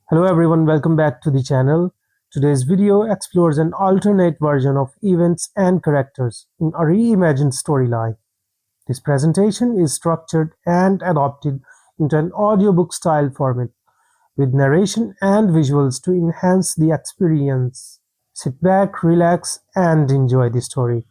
Hello everyone, welcome back to the channel. Today's video explores an alternate version of events and characters in a reimagined storyline. This presentation is structured and adapted into an audiobook style format with narration and visuals to enhance the experience. Sit back, relax, and enjoy the story.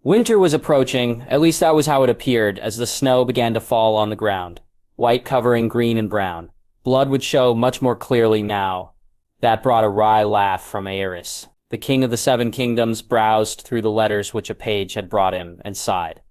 Winter was approaching, at least that was how it appeared, as the snow began to fall on the ground, white covering green and brown. Blood would show much more clearly now. That brought a wry laugh from Aerys. The king of the Seven Kingdoms browsed through the letters which a page had brought him, and sighed.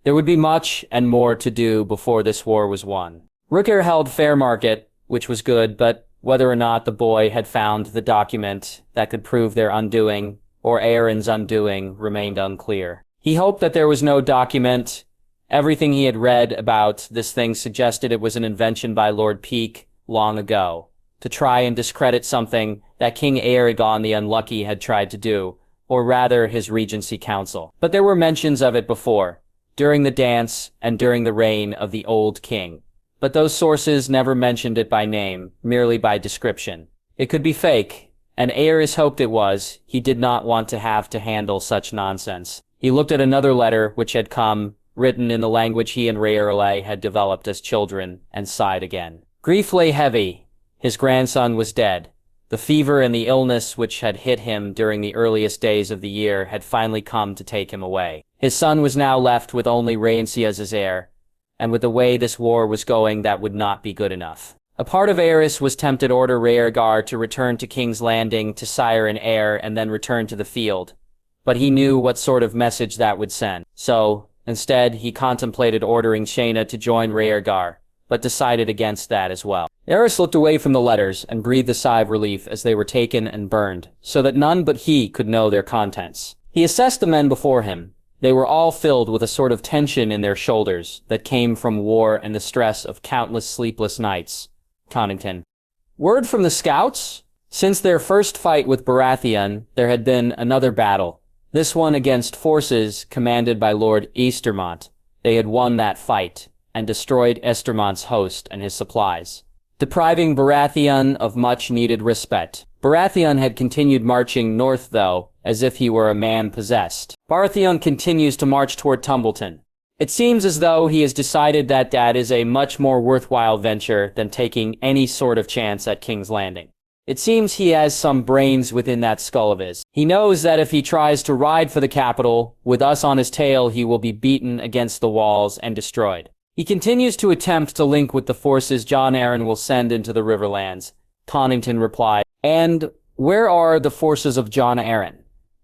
There would be much and more to do before this war was won. Rooker held fair market, which was good, but whether or not the boy had found the document that could prove their undoing, or Aeron's undoing, remained unclear. He hoped that there was no document. Everything he had read about this thing suggested it was an invention by Lord Peake long ago, to try and discredit something that King Aegon the Unlucky had tried to do, or rather his Regency Council. But there were mentions of it before, during the dance and during the reign of the old king. But those sources never mentioned it by name, merely by description. It could be fake, and Aerys hoped it was. He did not want to have to handle such nonsense. He looked at another letter which had come, written in the language he and Rhaegarly had developed as children, and sighed again. Grief lay heavy. His grandson was dead. The fever and the illness which had hit him during the earliest days of the year had finally come to take him away. His son was now left with only Rhaenyra as heir, and with the way this war was going, that would not be good enough. A part of Aerys was tempted to order Rhaegar to return to King's Landing to sire an heir and then return to the field. But he knew what sort of message that would send. So, instead, he contemplated ordering Shaena to join Rhaegar, but decided against that as well. Aerys looked away from the letters and breathed a sigh of relief as they were taken and burned, so that none but he could know their contents. He assessed the men before him. They were all filled with a sort of tension in their shoulders that came from war and the stress of countless sleepless nights. Connington. Word from the scouts? Since their first fight with Baratheon, there had been another battle. This one against forces commanded by Lord Eastermont. They had won that fight, and destroyed Estermont's host and his supplies, depriving Baratheon of much-needed respect. Baratheon had continued marching north, though, as if he were a man possessed. Baratheon continues to march toward Tumbleton. It seems as though he has decided that that is a much more worthwhile venture than taking any sort of chance at King's Landing. It seems he has some brains within that skull of his. He knows that if he tries to ride for the capital, with us on his tail, he will be beaten against the walls and destroyed. He continues to attempt to link with the forces Jon Arryn will send into the Riverlands. Connington replied. And where are the forces of Jon Arryn?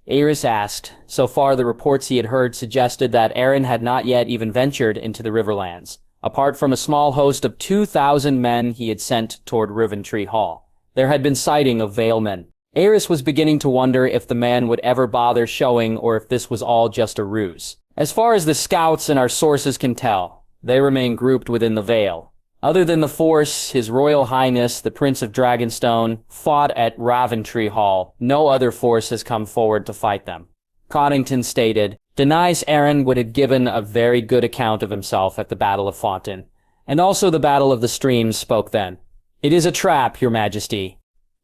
Aerys asked. So far the reports he had heard suggested that Arryn had not yet even ventured into the Riverlands, apart from a small host of 2,000 men he had sent toward Riventree Hall. There had been sighting of Valemen. Aerys was beginning to wonder if the man would ever bother showing or if this was all just a ruse. As far as the scouts and our sources can tell, they remain grouped within the Vale. Other than the force, His Royal Highness, the Prince of Dragonstone, fought at Raventree Hall. No other force has come forward to fight them. Connington stated, Denies Arryn would have given a very good account of himself at the Battle of Fontaine, and also the Battle of the Streams spoke then. It is a trap, Your Majesty.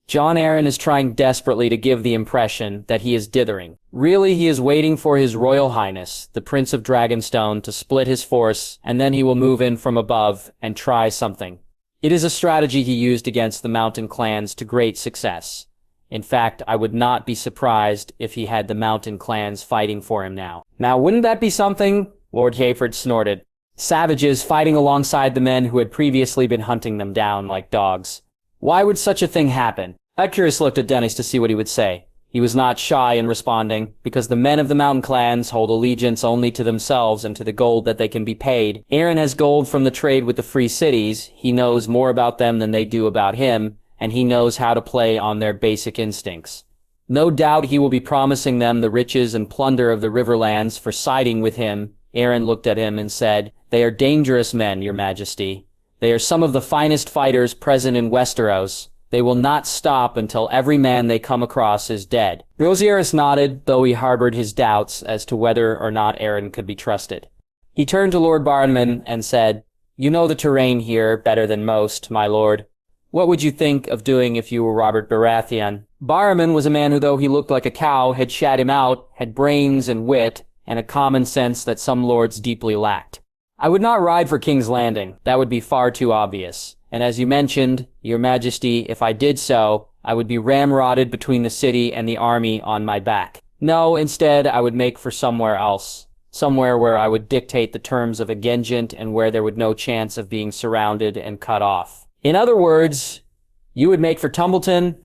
Jon Arryn is trying desperately to give the impression that he is dithering. Really, he is waiting for His Royal Highness, the Prince of Dragonstone, to split his force, and then he will move in from above and try something. It is a strategy he used against the mountain clans to great success. In fact, I would not be surprised if he had the mountain clans fighting for him now. Now, wouldn't that be something? Lord Hayford snorted. Savages fighting alongside the men who had previously been hunting them down like dogs. Why would such a thing happen? Aerys looked at Dennis to see what he would say. He was not shy in responding, because the men of the mountain clans hold allegiance only to themselves and to the gold that they can be paid. Arryn has gold from the trade with the free cities. He knows more about them than they do about him, and he knows how to play on their basic instincts. No doubt he will be promising them the riches and plunder of the Riverlands for siding with him. Arryn looked at him and said, They are dangerous men, Your Majesty. They are some of the finest fighters present in Westeros. They will not stop until every man they come across is dead. Rosieris nodded, though he harbored his doubts as to whether or not Arryn could be trusted. He turned to Lord Barnman and said, You know the terrain here better than most, my lord. What would you think of doing if you were Robert Baratheon? Barrowman was a man who, though he looked like a cow, had shat him out, had brains and wit, and a common sense that some lords deeply lacked. I would not ride for King's Landing. That would be far too obvious. And as you mentioned, Your Majesty, if I did so, I would be ramrodded between the city and the army on my back. No, instead, I would make for somewhere else. Somewhere where I would dictate the terms of a Gengent and where there would no chance of being surrounded and cut off. In other words, you would make for Tumbleton?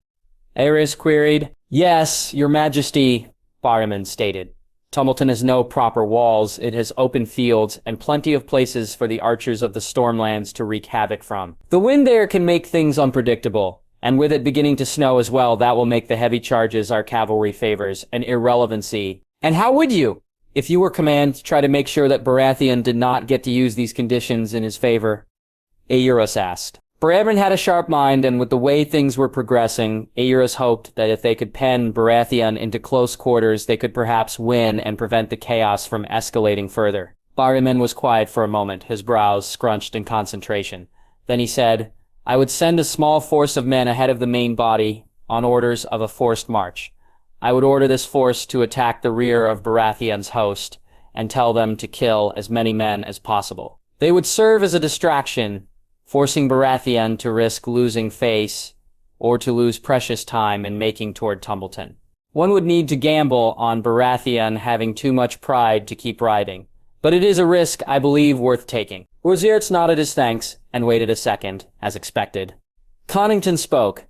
Aerys queried. Yes, Your Majesty, Barrowman stated. Tumbleton has no proper walls, it has open fields, and plenty of places for the archers of the Stormlands to wreak havoc from. The wind there can make things unpredictable, and with it beginning to snow as well, that will make the heavy charges our cavalry favors an irrelevancy. And how would you, if you were command, try to make sure that Baratheon did not get to use these conditions in his favor? Aerys asked. Barrowman had a sharp mind, and with the way things were progressing, Aerys hoped that if they could pen Baratheon into close quarters, they could perhaps win and prevent the chaos from escalating further. Barrowman was quiet for a moment, his brows scrunched in concentration. Then he said, I would send a small force of men ahead of the main body on orders of a forced march. I would order this force to attack the rear of Baratheon's host and tell them to kill as many men as possible. They would serve as a distraction, forcing Baratheon to risk losing face or to lose precious time in making toward Tumbleton. One would need to gamble on Baratheon having too much pride to keep riding, but it is a risk I believe worth taking. Rosiertz nodded his thanks and waited a second, as expected. Connington spoke.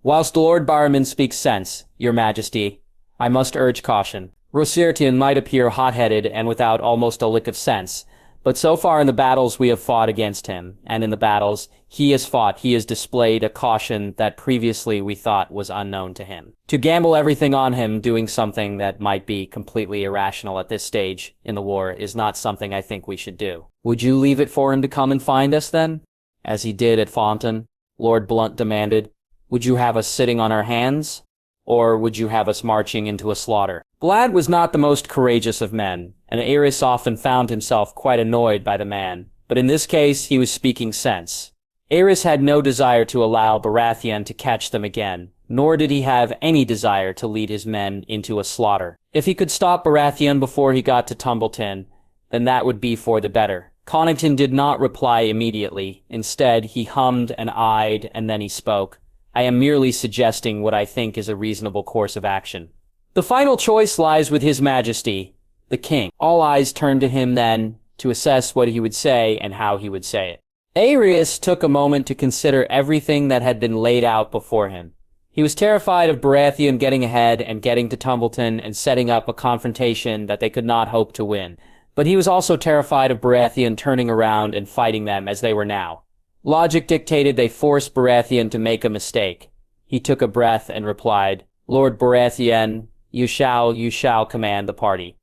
Whilst Lord Barrowman speaks sense, Your Majesty, I must urge caution. Rosiertian might appear hot-headed and without almost a lick of sense, but so far in the battles we have fought against him, and in the battles he has displayed a caution that previously we thought was unknown to him. To gamble everything on him doing something that might be completely irrational at this stage in the war is not something I think we should do. Would you leave it for him to come and find us then? As he did at Fontaine, Lord Blunt demanded. Would you have us sitting on our hands? Or would you have us marching into a slaughter? Blad was not the most courageous of men, and Aerys often found himself quite annoyed by the man, but in this case he was speaking sense. Aerys had no desire to allow Baratheon to catch them again, nor did he have any desire to lead his men into a slaughter. If he could stop Baratheon before he got to Tumbleton, then that would be for the better. Connington did not reply immediately. Instead, he hummed and eyed, and then he spoke. I am merely suggesting what I think is a reasonable course of action. The final choice lies with His Majesty, the King. All eyes turned to him then to assess what he would say and how he would say it. Aerys took a moment to consider everything that had been laid out before him. He was terrified of Baratheon getting ahead and getting to Tumbleton and setting up a confrontation that they could not hope to win. But he was also terrified of Baratheon turning around and fighting them as they were now. Logic dictated they force Baratheon to make a mistake. He took a breath and replied, Lord Baratheon, you shall command the party.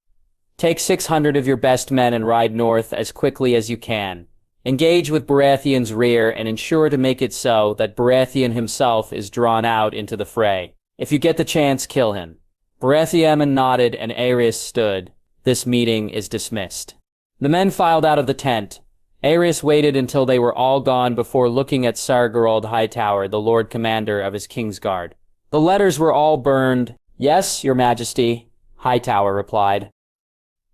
Take 600 of your best men and ride north as quickly as you can. Engage with Baratheon's rear and ensure to make it so that Baratheon himself is drawn out into the fray. If you get the chance, kill him. Baratheon nodded and Aerys stood. This meeting is dismissed. The men filed out of the tent. Aerys waited until they were all gone before looking at Sargerold Hightower, the Lord Commander of his Kingsguard. The letters were all burned. Yes, Your Majesty, Hightower replied.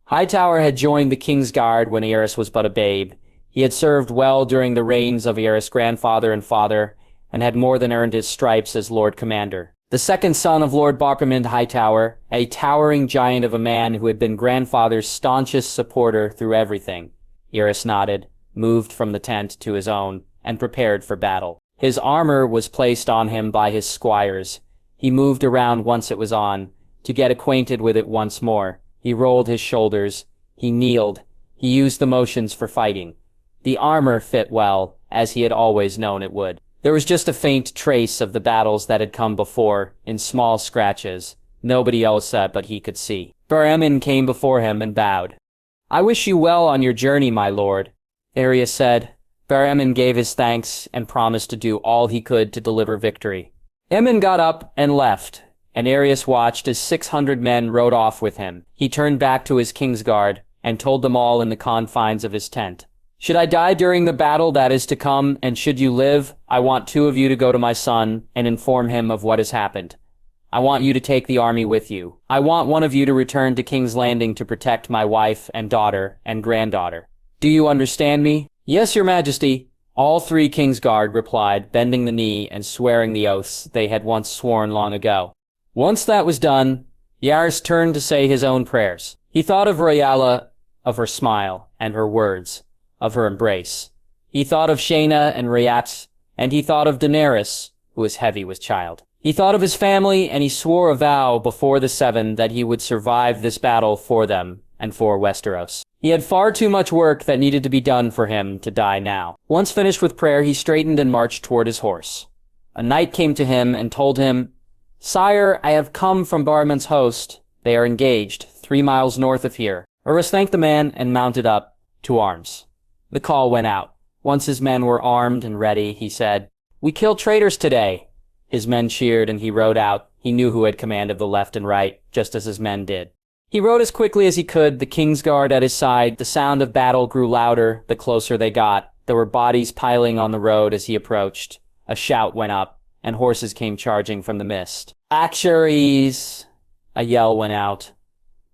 Hightower had joined the Kingsguard when Aerys was but a babe. He had served well during the reigns of Aerys' grandfather and father, and had more than earned his stripes as Lord Commander. The second son of Lord Barkhamond Hightower, a towering giant of a man who had been grandfather's staunchest supporter through everything. Aerys nodded, moved from the tent to his own, and prepared for battle. His armor was placed on him by his squires. He moved around once it was on, to get acquainted with it once more. He rolled his shoulders. He kneeled. He used the motions for fighting. The armor fit well, as he had always known it would. There was just a faint trace of the battles that had come before, in small scratches. Nobody else but he could see. Barrowman came before him and bowed. I wish you well on your journey, my lord, Aerys said. Barrowman gave his thanks and promised to do all he could to deliver victory. Aemon got up and left, and Aerys watched as 600 men rode off with him. He turned back to his Kingsguard and told them all in the confines of his tent. Should I die during the battle that is to come, and should you live, I want 2 of you to go to my son and inform him of what has happened. I want you to take the army with you. I want 1 of you to return to King's Landing to protect my wife and daughter and granddaughter. Do you understand me? Yes, your majesty. All 3 Kingsguard replied, bending the knee and swearing the oaths they had once sworn long ago. Once that was done, Yaris turned to say his own prayers. He thought of Royala, of her smile and her words, of her embrace. He thought of Shayna and Rayat, and he thought of Daenerys, who was heavy with child. He thought of his family, and he swore a vow before the 7 that he would survive this battle for them and for Westeros. He had far too much work that needed to be done for him to die now. Once finished with prayer, he straightened and marched toward his horse. A knight came to him and told him, "Sire, I have come from Barman's host. They are engaged, 3 miles north of here." Urus thanked the man and mounted up to arms. The call went out. Once his men were armed and ready, he said, "We killed traitors today." His men cheered and he rode out. He knew who had command of the left and right, just as his men did. He rode as quickly as he could, the Kingsguard at his side. The sound of battle grew louder the closer they got. There were bodies piling on the road as he approached. A shout went up, and horses came charging from the mist. "Actuaries!" A yell went out.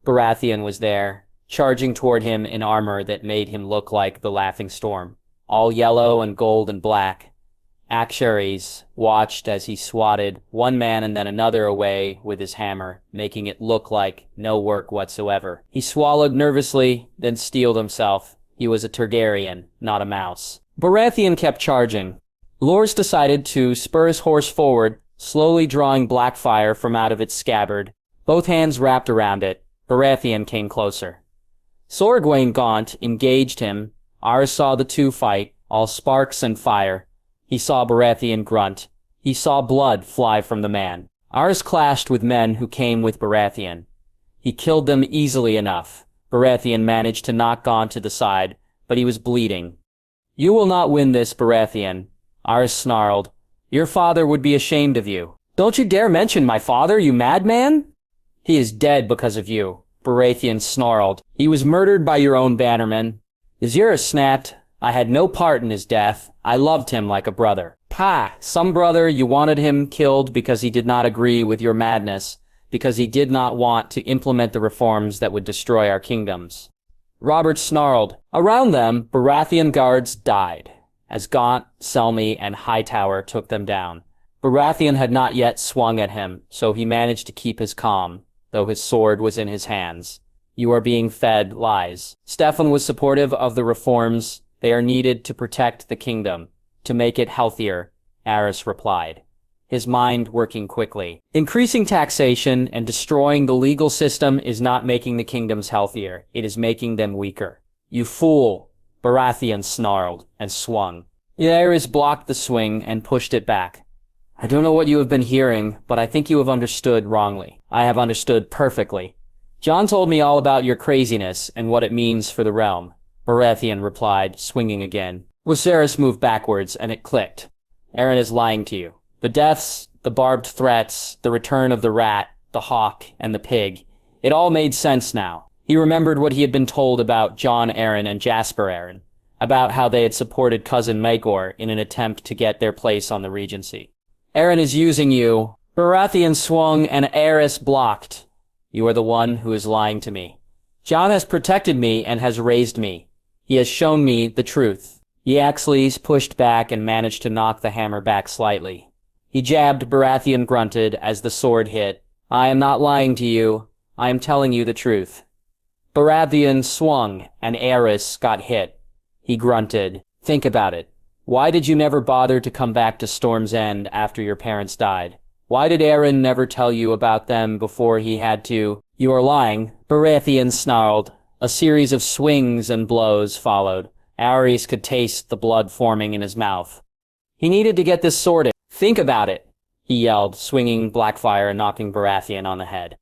Baratheon was there, charging toward him in armor that made him look like the Laughing Storm, all yellow and gold and black. Actuaries watched as he swatted 1 man and then another away with his hammer, making it look like no work whatsoever. He swallowed nervously, then steeled himself. He was a Targaryen, not a mouse. Baratheon kept charging. Lors decided to spur his horse forward, slowly drawing black fire from out of its scabbard. Both hands wrapped around it. Baratheon came closer. Sir Egwene Gaunt engaged him. Arys saw the 2 fight, all sparks and fire. He saw Baratheon grunt. He saw blood fly from the man. Arys clashed with men who came with Baratheon. He killed them easily enough. Baratheon managed to knock Gaunt to the side, but he was bleeding. "You will not win this, Baratheon," Arys snarled. "Your father would be ashamed of you." "Don't you dare mention my father, you madman!" "He is dead because of you," Baratheon snarled. "He was murdered by your own bannermen." Azira snapped. "I had no part in his death. I loved him like a brother." "Pah! Some brother, you wanted him killed because he did not agree with your madness, because he did not want to implement the reforms that would destroy our kingdoms." Robert snarled. Around them, Baratheon guards died, as Gaunt, Selmy, and Hightower took them down. Baratheon had not yet swung at him, so he managed to keep his calm, though his sword was in his hands. "You are being fed lies." Stefan was supportive of the reforms. "They are needed to protect the kingdom, to make it healthier," Arys replied, his mind working quickly. "Increasing taxation and destroying the legal system is not making the kingdoms healthier. It is making them weaker." "You fool!" Baratheon snarled and swung. Arys blocked the swing and pushed it back. "I don't know what you have been hearing, but I think you have understood wrongly." "I have understood perfectly. Jon told me all about your craziness and what it means for the realm," Baratheon replied, swinging again. Westeros moved backwards, and it clicked. "Aaron is lying to you. The deaths, the barbed threats, the return of the rat, the hawk, and the pig. It all made sense now." He remembered what he had been told about Jon Arryn and Jasper Arryn, about how they had supported cousin Maegor in an attempt to get their place on the regency. "Arryn is using you." Baratheon swung, and Aerys blocked. "You are the one who is lying to me. Jon has protected me and has raised me. He has shown me the truth." Yaxley pushed back and managed to knock the hammer back slightly. He jabbed. Baratheon grunted as the sword hit. "I am not lying to you. I am telling you the truth." Baratheon swung, and Aerys got hit. He grunted. "Think about it. Why did you never bother to come back to Storm's End after your parents died? Why did Arryn never tell you about them before he had to?" "You are lying," Baratheon snarled. A series of swings and blows followed. Aerys could taste the blood forming in his mouth. He needed to get this sorted. "Think about it," he yelled, swinging Blackfire and knocking Baratheon on the head.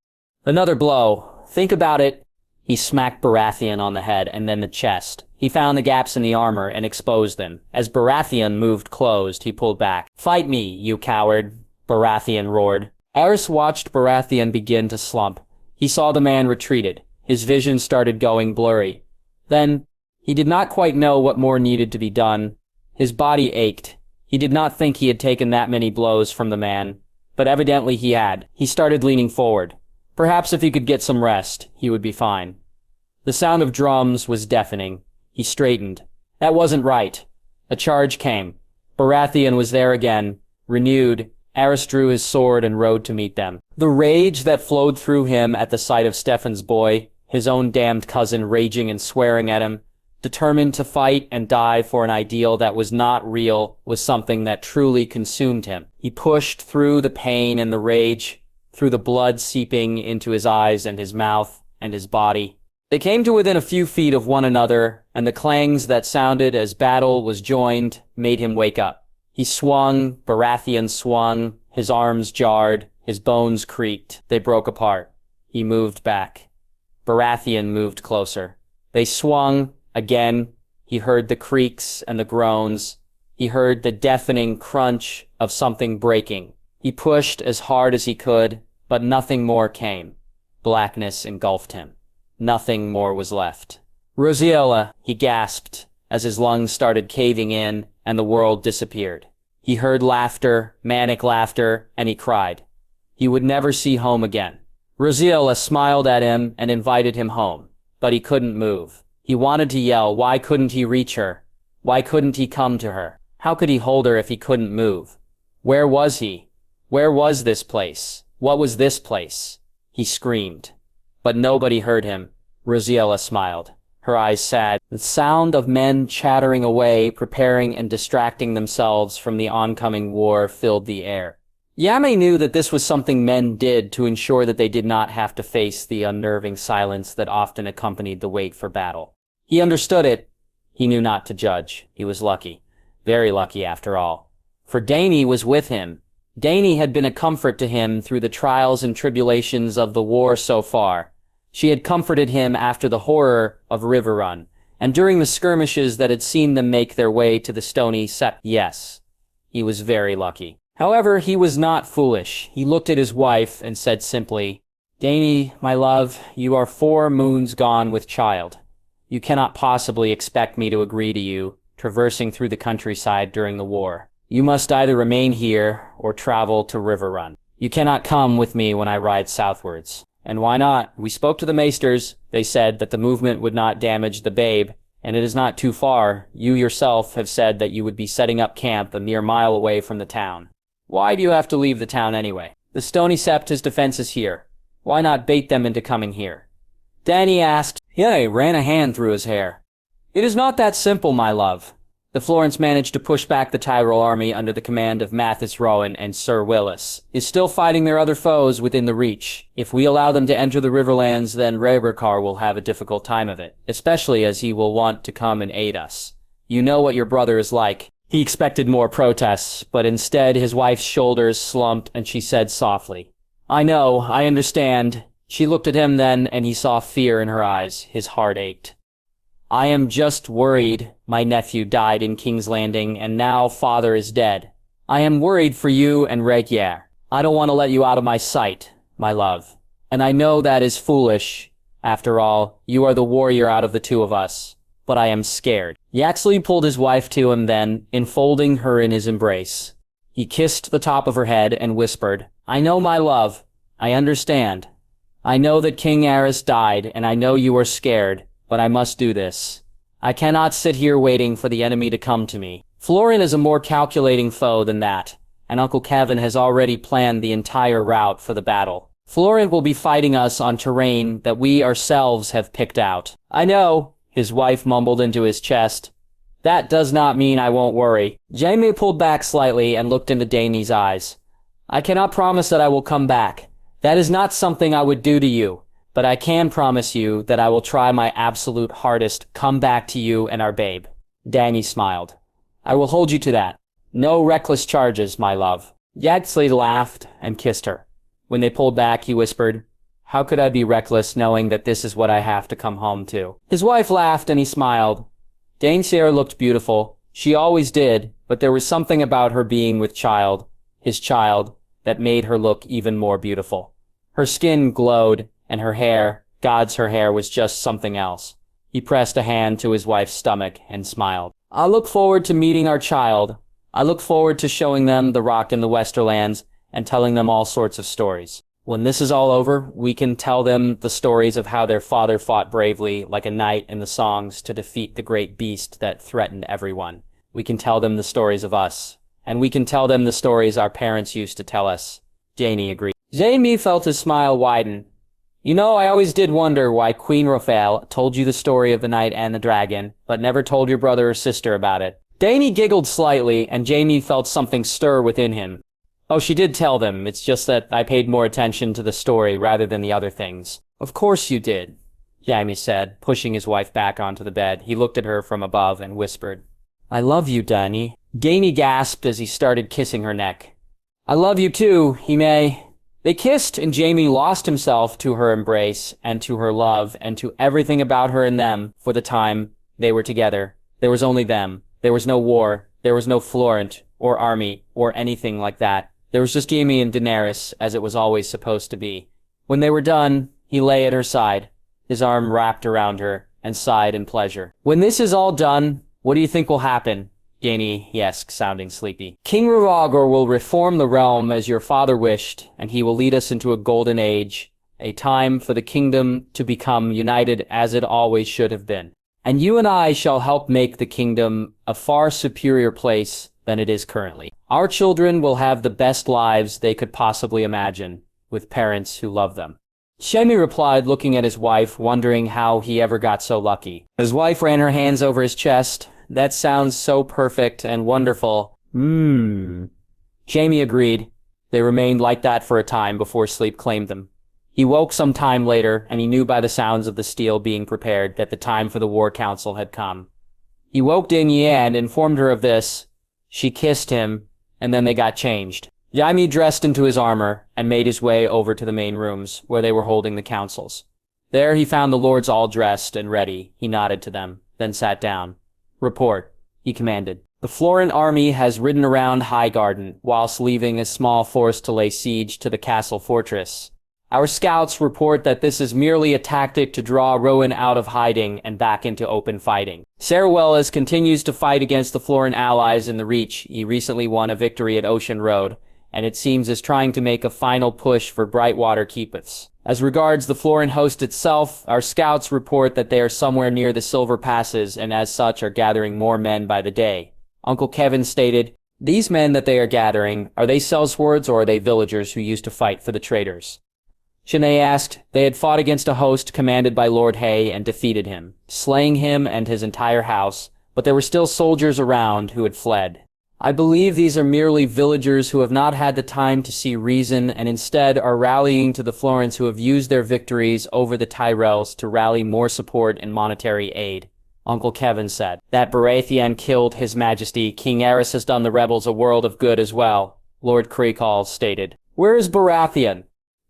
Another blow. "Think about it." He smacked Baratheon on the head and then the chest. He found the gaps in the armor and exposed them. As Baratheon moved closed, he pulled back. "Fight me, you coward," Baratheon roared. Aerys watched Baratheon begin to slump. He saw the man retreated. His vision started going blurry. Then He did not quite know what more needed to be done. His body ached. He did not think he had taken that many blows from the man, but evidently he had. He started leaning forward. Perhaps if he could get some rest, he would be fine. The sound of drums was deafening. He straightened. That wasn't right. A charge came. Baratheon was there again, renewed. Aerys drew his sword and rode to meet them. The rage that flowed through him at the sight of Stefan's boy, his own damned cousin raging and swearing at him, determined to fight and die for an ideal that was not real, was something that truly consumed him. He pushed through the pain and the rage, through the blood seeping into his eyes and his mouth and his body. They came to within a few feet of one another, and the clangs that sounded as battle was joined made him wake up. He swung, Baratheon swung, his arms jarred, his bones creaked. They broke apart. He moved back. Baratheon moved closer. They swung. Again, he heard the creaks and the groans. He heard the deafening crunch of something breaking. He pushed as hard as he could, but nothing more came. Blackness engulfed him. Nothing more was left. Rosiella, he gasped, as his lungs started caving in and the world disappeared. He heard laughter, manic laughter, and he cried. He would never see home again. Rosiella smiled at him and invited him home, but he couldn't move. He wanted to yell. Why couldn't he reach her? Why couldn't he come to her? How could he hold her if he couldn't move? Where was he? Where was this place? What was this place? He screamed. But nobody heard him. Rosiella smiled, her eyes sad. The sound of men chattering away, preparing and distracting themselves from the oncoming war filled the air. Yame knew that this was something men did to ensure that they did not have to face the unnerving silence that often accompanied the wait for battle. He understood it. He knew not to judge. He was lucky. Very lucky after all. For Dany was with him. Dany had been a comfort to him through the trials and tribulations of the war so far. She had comforted him after the horror of River Run, and during the skirmishes that had seen them make their way to the stony sept. Yes, he was very lucky. However, he was not foolish. He looked at his wife and said simply, Dany, my love, you are 4 moons gone with child. You cannot possibly expect me to agree to you, traversing through the countryside during the war. You must either remain here or travel to River Run. You cannot come with me when I ride southwards. And why not? We spoke to the maesters. They said that the movement would not damage the babe, and it is not too far. You yourself have said that you would be setting up camp a mere mile away from the town. Why do you have to leave the town anyway? The Stony Sept has defenses here. Why not bait them into coming here? Dany asked. He ran a hand through his hair. It is not that simple, my love. The Florents managed to push back the Tyrell army under the command of Mathis Rowan, and Sir Willis is still fighting their other foes within the Reach. If we allow them to enter the Riverlands, then Rhaegar will have a difficult time of it, especially as he will want to come and aid us. You know what your brother is like. He expected more protests, but instead his wife's shoulders slumped and she said softly, I know, I understand. She looked at him then, and he saw fear in her eyes. His heart ached. I am just worried. My nephew died in King's Landing, and now father is dead. I am worried for you and Rhaegar. I don't want to let you out of my sight, my love. And I know that is foolish. After all, you are the warrior out of the two of us. But I am scared. Yaxley pulled his wife to him then, enfolding her in his embrace. He kissed the top of her head and whispered, I know, my love. I understand. I know that King Aerys died, and I know you are scared. But I must do this. I cannot sit here waiting for the enemy to come to me. Florian is a more calculating foe than that, and Uncle Kevin has already planned the entire route for the battle. Florian will be fighting us on terrain that we ourselves have picked out. I know, his wife mumbled into his chest. That does not mean I won't worry. Jaime pulled back slightly and looked into Dany's eyes. I cannot promise that I will come back. That is not something I would do to you. But I can promise you that I will try my absolute hardest to come back to you and our babe. Dany smiled. I will hold you to that. No reckless charges, my love. Yaxley laughed and kissed her. When they pulled back, he whispered, How could I be reckless knowing that this is what I have to come home to? His wife laughed and he smiled. Daenerys looked beautiful. She always did, but there was something about her being with child, his child, that made her look even more beautiful. Her skin glowed, and her hair, her hair was just something else. He pressed a hand to his wife's stomach and smiled. I look forward to meeting our child. I look forward to showing them the rock in the Westerlands and telling them all sorts of stories. When this is all over, we can tell them the stories of how their father fought bravely like a knight in the songs to defeat the great beast that threatened everyone. We can tell them the stories of us. And we can tell them the stories our parents used to tell us. Janie agreed. Jamie felt his smile widen. You know, I always did wonder why Queen Raphael told you the story of the knight and the dragon, but never told your brother or sister about it. Dany giggled slightly, and Jamie felt something stir within him. Oh, she did tell them. It's just that I paid more attention to the story rather than the other things. Of course you did, Jamie said, pushing his wife back onto the bed. He looked at her from above and whispered, I love you, Dany. Dany gasped as he started kissing her neck. I love you too, Hime. They kissed, and Jamie lost himself to her embrace, and to her love, and to everything about her and them for the time they were together. There was only them. There was no war. There was no Florent, or army, or anything like that. There was just Jamie and Daenerys, as it was always supposed to be. When they were done, he lay at her side, his arm wrapped around her, and sighed in pleasure. When this is all done, what do you think will happen? Dany asked, sounding sleepy. King Rhaegar will reform the realm as your father wished, and he will lead us into a golden age, a time for the kingdom to become united as it always should have been. And you and I shall help make the kingdom a far superior place than it is currently. Our children will have the best lives they could possibly imagine, with parents who love them. Shemi replied, looking at his wife, wondering how he ever got so lucky. His wife ran her hands over his chest. That sounds so perfect and wonderful. Jamie agreed. They remained like that for a time before sleep claimed them. He woke some time later, and he knew by the sounds of the steel being prepared that the time for the war council had come. He woke Dany and informed her of this. She kissed him, and then they got changed. Jaime dressed into his armor and made his way over to the main rooms, where they were holding the councils. There he found the lords all dressed and ready. He nodded to them, then sat down. Report, he commanded. The Florent army has ridden around Highgarden, whilst leaving a small force to lay siege to the castle fortress. Our scouts report that this is merely a tactic to draw Rowan out of hiding and back into open fighting. Saruwellas continues to fight against the Florent allies in the Reach. He recently won a victory at Ocean Road, and it seems is trying to make a final push for Brightwater Keepiths. As regards the Florent host itself, our scouts report that they are somewhere near the Silver Passes and as such are gathering more men by the day. Uncle Kevin stated, these men that they are gathering, are they sellswords or are they villagers who used to fight for the traitors? Shanae asked. They had fought against a host commanded by Lord Hay and defeated him, slaying him and his entire house, but there were still soldiers around who had fled. I believe these are merely villagers who have not had the time to see reason and instead are rallying to the Florents who have used their victories over the Tyrells to rally more support and monetary aid. Uncle Kevin said. That Baratheon killed His Majesty. King Aerys has done the rebels a world of good as well, Lord Creekall stated. Where is Baratheon?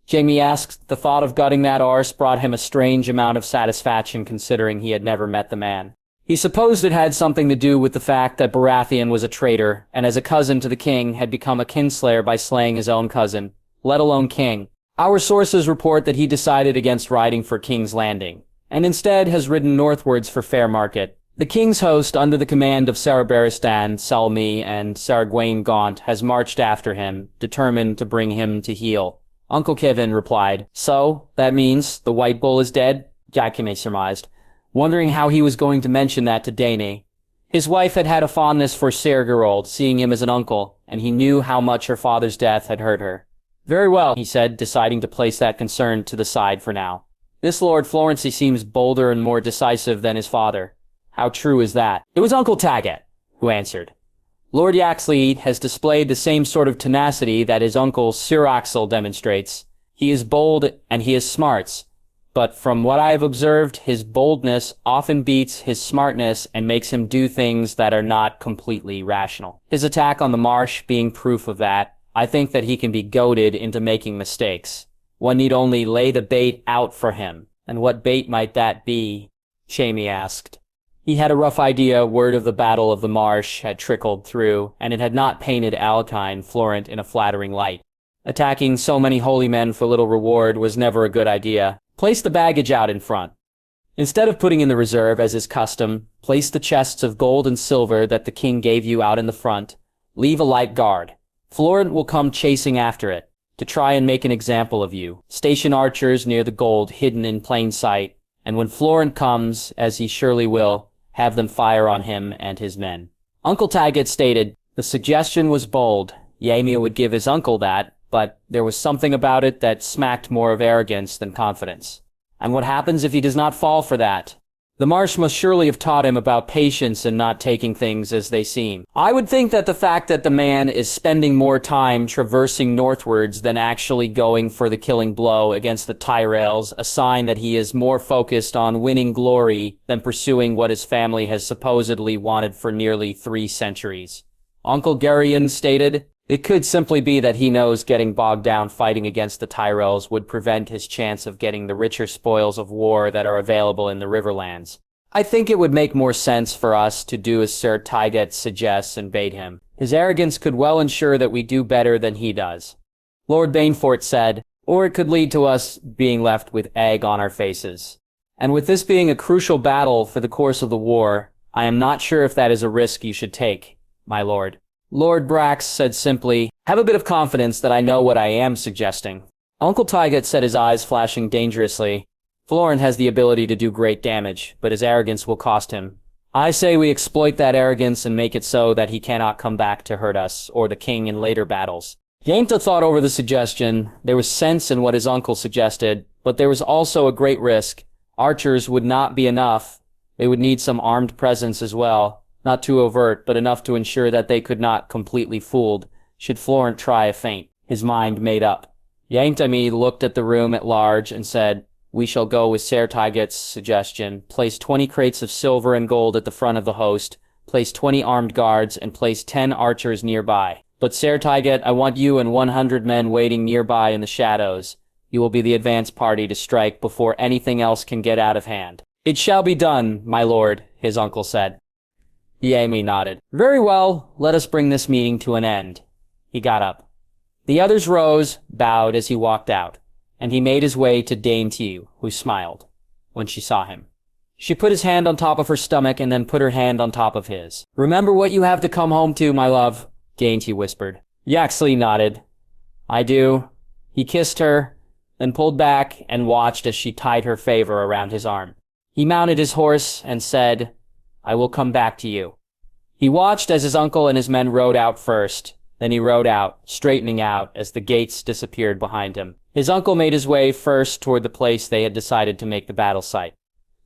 Jamie asked. The thought of gutting that arse brought him a strange amount of satisfaction considering he had never met the man. He supposed it had something to do with the fact that Baratheon was a traitor, and as a cousin to the king had become a kinslayer by slaying his own cousin, let alone king. Our sources report that he decided against riding for King's Landing, and instead has ridden northwards for Fairmarket. The king's host, under the command of Sarah Barristan, Selmy, and Sargwain Gaunt, has marched after him, determined to bring him to heel. Uncle Kevin replied, So, that means the White Bull is dead? Jakime surmised, wondering how he was going to mention that to Dany. His wife had had a fondness for Sergerold, seeing him as an uncle, and he knew how much her father's death had hurt her. Very well, he said, deciding to place that concern to the side for now. This Lord Florency seems bolder and more decisive than his father. How true is that? It was Uncle Taggett who answered. Lord Yaxley has displayed the same sort of tenacity that his uncle Sir Axel demonstrates. He is bold and he is smart. But from what I have observed, his boldness often beats his smartness and makes him do things that are not completely rational. His attack on the marsh being proof of that, I think that he can be goaded into making mistakes. One need only lay the bait out for him. And what bait might that be? Jamie asked. He had a rough idea word of the Battle of the Marsh had trickled through, and it had not painted Alkine Florent in a flattering light. Attacking so many holy men for little reward was never a good idea. Place the baggage out in front. Instead of putting in the reserve as is custom, place the chests of gold and silver that the king gave you out in the front. Leave a light guard. Florent will come chasing after it, to try and make an example of you. Station archers near the gold hidden in plain sight, and when Florent comes, as he surely will, have them fire on him and his men. Uncle Taggart stated, the suggestion was bold. Jaime would give his uncle that, but there was something about it that smacked more of arrogance than confidence. And what happens if he does not fall for that? The marsh must surely have taught him about patience and not taking things as they seem. I would think that the fact that the man is spending more time traversing northwards than actually going for the killing blow against the Tyrells, a sign that he is more focused on winning glory than pursuing what his family has supposedly wanted for nearly 3 centuries. Uncle Garion stated, it could simply be that he knows getting bogged down fighting against the Tyrells would prevent his chance of getting the richer spoils of war that are available in the Riverlands. I think it would make more sense for us to do as Sir Tyget suggests and bait him. His arrogance could well ensure that we do better than he does. Lord Banefort said, or it could lead to us being left with egg on our faces. And with this being a crucial battle for the course of the war, I am not sure if that is a risk you should take, my lord. Lord Brax said simply, have a bit of confidence that I know what I am suggesting. Uncle Tyget said, his eyes flashing dangerously. Florent has the ability to do great damage, but his arrogance will cost him. I say we exploit that arrogance and make it so that he cannot come back to hurt us, or the king in later battles. Yainta thought over the suggestion. There was sense in what his uncle suggested, but there was also a great risk. Archers would not be enough. They would need some armed presence as well. Not too overt, but enough to ensure that they could not completely fooled, should Florent try a feint. His mind made up. Yaintami looked at the room at large and said, we shall go with Ser Tyget's suggestion. Place 20 crates of silver and gold at the front of the host, place 20 armed guards, and place 10 archers nearby. But Ser Tyget, I want you and 100 men waiting nearby in the shadows. You will be the advance party to strike before anything else can get out of hand. It shall be done, my lord, his uncle said. Yaime nodded. Very well, let us bring this meeting to an end. He got up. The others rose, bowed as he walked out, and he made his way to Dame Tiu, who smiled when she saw him. She put his hand on top of her stomach and then put her hand on top of his. Remember what you have to come home to, my love, Dame Tiu whispered. Yaxley nodded. I do. He kissed her, then pulled back and watched as she tied her favor around his arm. He mounted his horse and said, I will come back to you. He watched as his uncle and his men rode out first. Then he rode out, straightening out as the gates disappeared behind him. His uncle made his way first toward the place they had decided to make the battle site.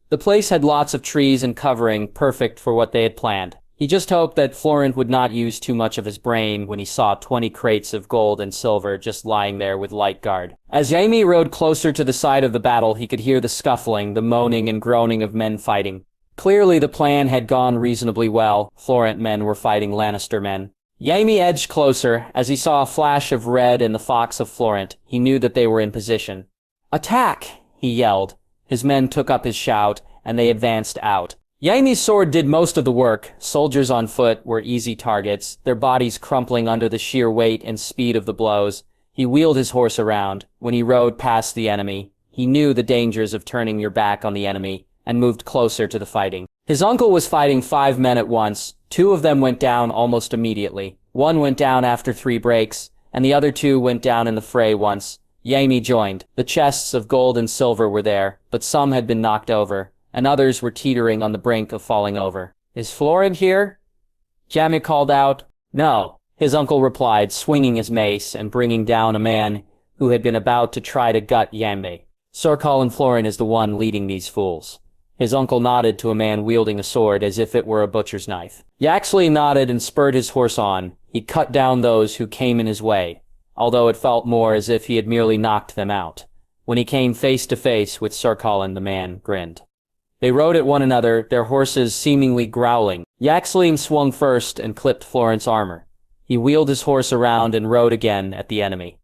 The place had lots of trees and covering, perfect for what they had planned. He just hoped that Florent would not use too much of his brain when he saw 20 crates of gold and silver just lying there with light guard. As Jaime rode closer to the side of the battle, he could hear the scuffling, the moaning and groaning of men fighting. Clearly the plan had gone reasonably well. Florent men were fighting Lannister men. Jaime edged closer. As he saw a flash of red in the fox of Florent, he knew that they were in position. Attack! He yelled. His men took up his shout, and they advanced out. Jaime's sword did most of the work. Soldiers on foot were easy targets, their bodies crumpling under the sheer weight and speed of the blows. He wheeled his horse around. When he rode past the enemy, he knew the dangers of turning your back on the enemy, and moved closer to the fighting. His uncle was fighting 5 men at once. 2 of them went down almost immediately. 1 went down after 3 breaks, and the other 2 went down in the fray once. Jaime joined. The chests of gold and silver were there, but some had been knocked over, and others were teetering on the brink of falling over. Is Florent here? Jaime called out. No, his uncle replied, swinging his mace and bringing down a man who had been about to try to gut Jaime. Sir Colin Florent is the one leading these fools. His uncle nodded to a man wielding a sword as if it were a butcher's knife. Yaxley nodded and spurred his horse on. He cut down those who came in his way, although it felt more as if he had merely knocked them out. When he came face to face with Sir Colin, the man grinned. They rode at one another, their horses seemingly growling. Yaxley swung first and clipped Florent's armor. He wheeled his horse around and rode again at the enemy.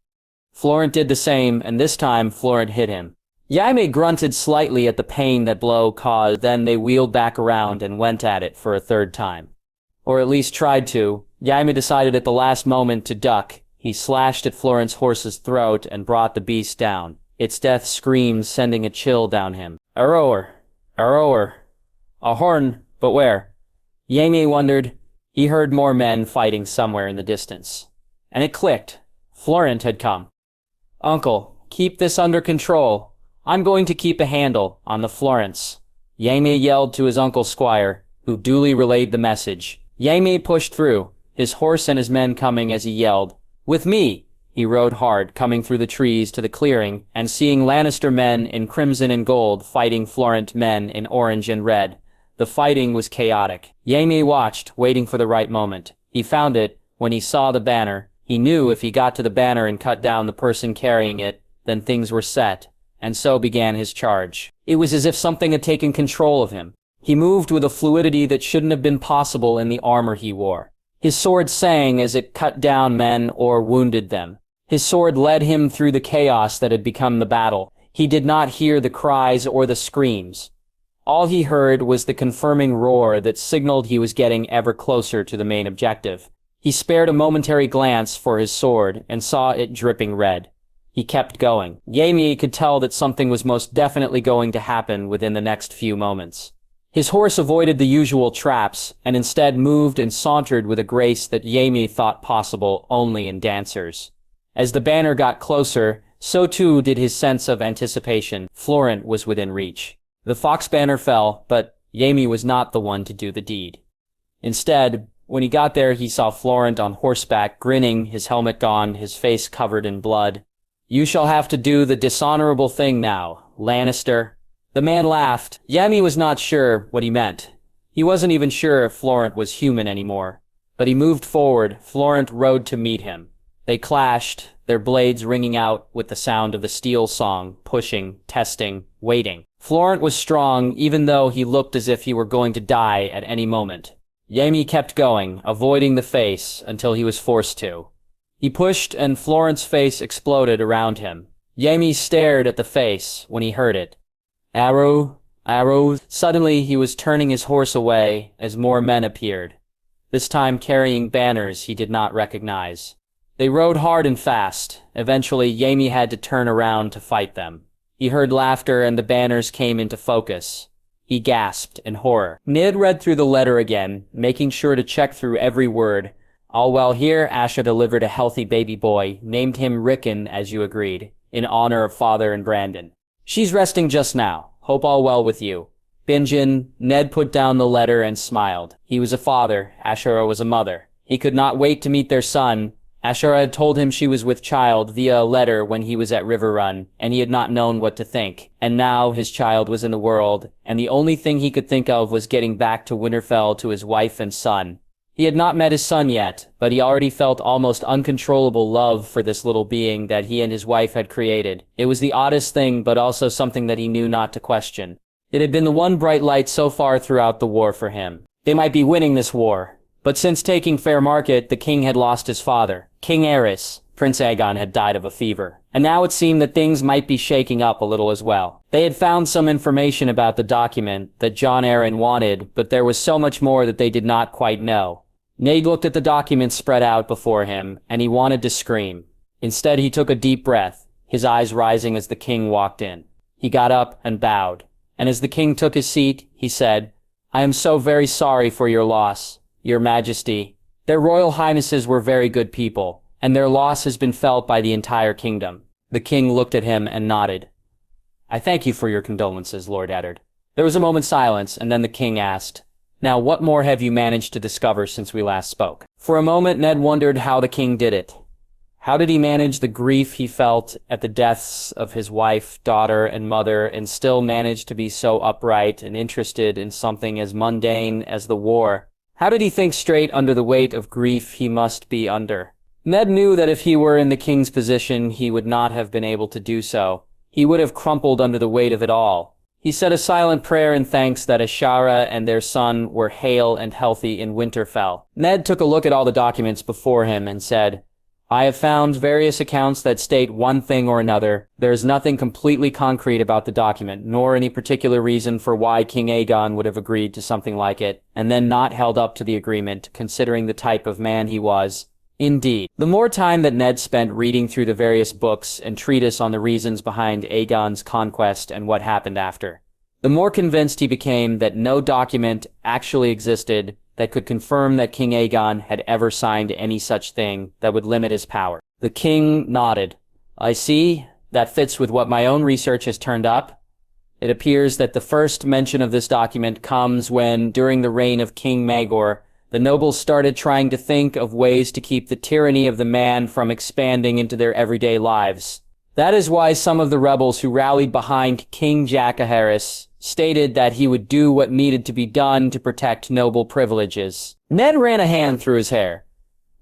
Florent did the same, and this time Florent hit him. Jaime grunted slightly at the pain that blow caused, then they wheeled back around and went at it for a 3rd time. Or at least tried to. Jaime decided at the last moment to duck. He slashed at Florent's horse's throat and brought the beast down, its death screams sending a chill down him. Arrower! A roar. A horn, but where? Jaime wondered. He heard more men fighting somewhere in the distance. And it clicked. Florent had come. Uncle, keep this under control. I'm going to keep a handle on the Florents. Jaime yelled to his uncle Squire, who duly relayed the message. Jaime pushed through, his horse and his men coming as he yelled. With me! He rode hard, coming through the trees to the clearing, and seeing Lannister men in crimson and gold fighting Florent men in orange and red. The fighting was chaotic. Jaime watched, waiting for the right moment. He found it when he saw the banner. He knew if he got to the banner and cut down the person carrying it, then things were set, and so began his charge. It was as if something had taken control of him. He moved with a fluidity that shouldn't have been possible in the armor he wore. His sword sang as it cut down men or wounded them. His sword led him through the chaos that had become the battle. He did not hear the cries or the screams. All he heard was the confirming roar that signaled he was getting ever closer to the main objective. He spared a momentary glance for his sword and saw it dripping red. He kept going. Jaime could tell that something was most definitely going to happen within the next few moments. His horse avoided the usual traps and instead moved and sauntered with a grace that Jaime thought possible only in dancers. As the banner got closer, so too did his sense of anticipation. Florent was within reach. The fox banner fell, but Jaime was not the one to do the deed. Instead, when he got there, he saw Florent on horseback, grinning, his helmet gone, his face covered in blood. You shall have to do the dishonorable thing now, Lannister. The man laughed. Jaime was not sure what he meant. He wasn't even sure if Florent was human anymore. But he moved forward. Florent rode to meet him. They clashed, their blades ringing out with the sound of the steel song, pushing, testing, waiting. Florent was strong, even though he looked as if he were going to die at any moment. Jaime kept going, avoiding the face, until he was forced to. He pushed, and Florent's face exploded around him. Jaime stared at the face when he heard it. Arrow, arrow. Suddenly he was turning his horse away as more men appeared, this time carrying banners he did not recognize. They rode hard and fast. Eventually, Jaime had to turn around to fight them. He heard laughter and the banners came into focus. He gasped in horror. Ned read through the letter again, making sure to check through every word. All while here, Asha delivered a healthy baby boy, named him Rickon, as you agreed, in honor of Father and Brandon. She's resting just now. Hope all well with you. Bingen, Ned put down the letter and smiled. He was a father. Ashura was a mother. He could not wait to meet their son. Ashura had told him she was with child via a letter when he was at River Run, and he had not known what to think. And now his child was in the world, and the only thing he could think of was getting back to Winterfell to his wife and son. He had not met his son yet, but he already felt almost uncontrollable love for this little being that he and his wife had created. It was the oddest thing, but also something that he knew not to question. It had been the one bright light so far throughout the war for him. They might be winning this war. But since taking Fair Market, the king had lost his father. King Aerys, Prince Aegon, had died of a fever. And now it seemed that things might be shaking up a little as well. They had found some information about the document that Jon Arryn wanted, but there was so much more that they did not quite know. Ned looked at the document spread out before him, and he wanted to scream. Instead, he took a deep breath, his eyes rising as the king walked in. He got up and bowed. And as the king took his seat, he said, "I am so very sorry for your loss, Your Majesty. Their royal highnesses were very good people, and their loss has been felt by the entire kingdom." The king looked at him and nodded. "I thank you for your condolences, Lord Eddard." There was a moment's silence, and then the king asked, "Now what more have you managed to discover since we last spoke?" For a moment, Ned wondered how the king did it. How did he manage the grief he felt at the deaths of his wife, daughter, and mother, and still manage to be so upright and interested in something as mundane as the war? How did he think straight under the weight of grief he must be under? Ned knew that if he were in the king's position, he would not have been able to do so. He would have crumpled under the weight of it all. He said a silent prayer in thanks that Ashara and their son were hale and healthy in Winterfell. Ned took a look at all the documents before him and said, "I have found various accounts that state one thing or another. There is nothing completely concrete about the document, nor any particular reason for why King Aegon would have agreed to something like it, and then not held up to the agreement, considering the type of man he was. Indeed, the more time that Ned spent reading through the various books and treatise on the reasons behind Aegon's conquest and what happened after, the more convinced he became that no document actually existed that could confirm that King Aegon had ever signed any such thing that would limit his power. The king nodded. I see. That fits with what my own research has turned up. It appears that the first mention of this document comes when, during the reign of King Maegor, the nobles started trying to think of ways to keep the tyranny of the man from expanding into their everyday lives. That is why some of the rebels who rallied behind King Jaehaerys stated that he would do what needed to be done to protect noble privileges. Ned ran a hand through his hair.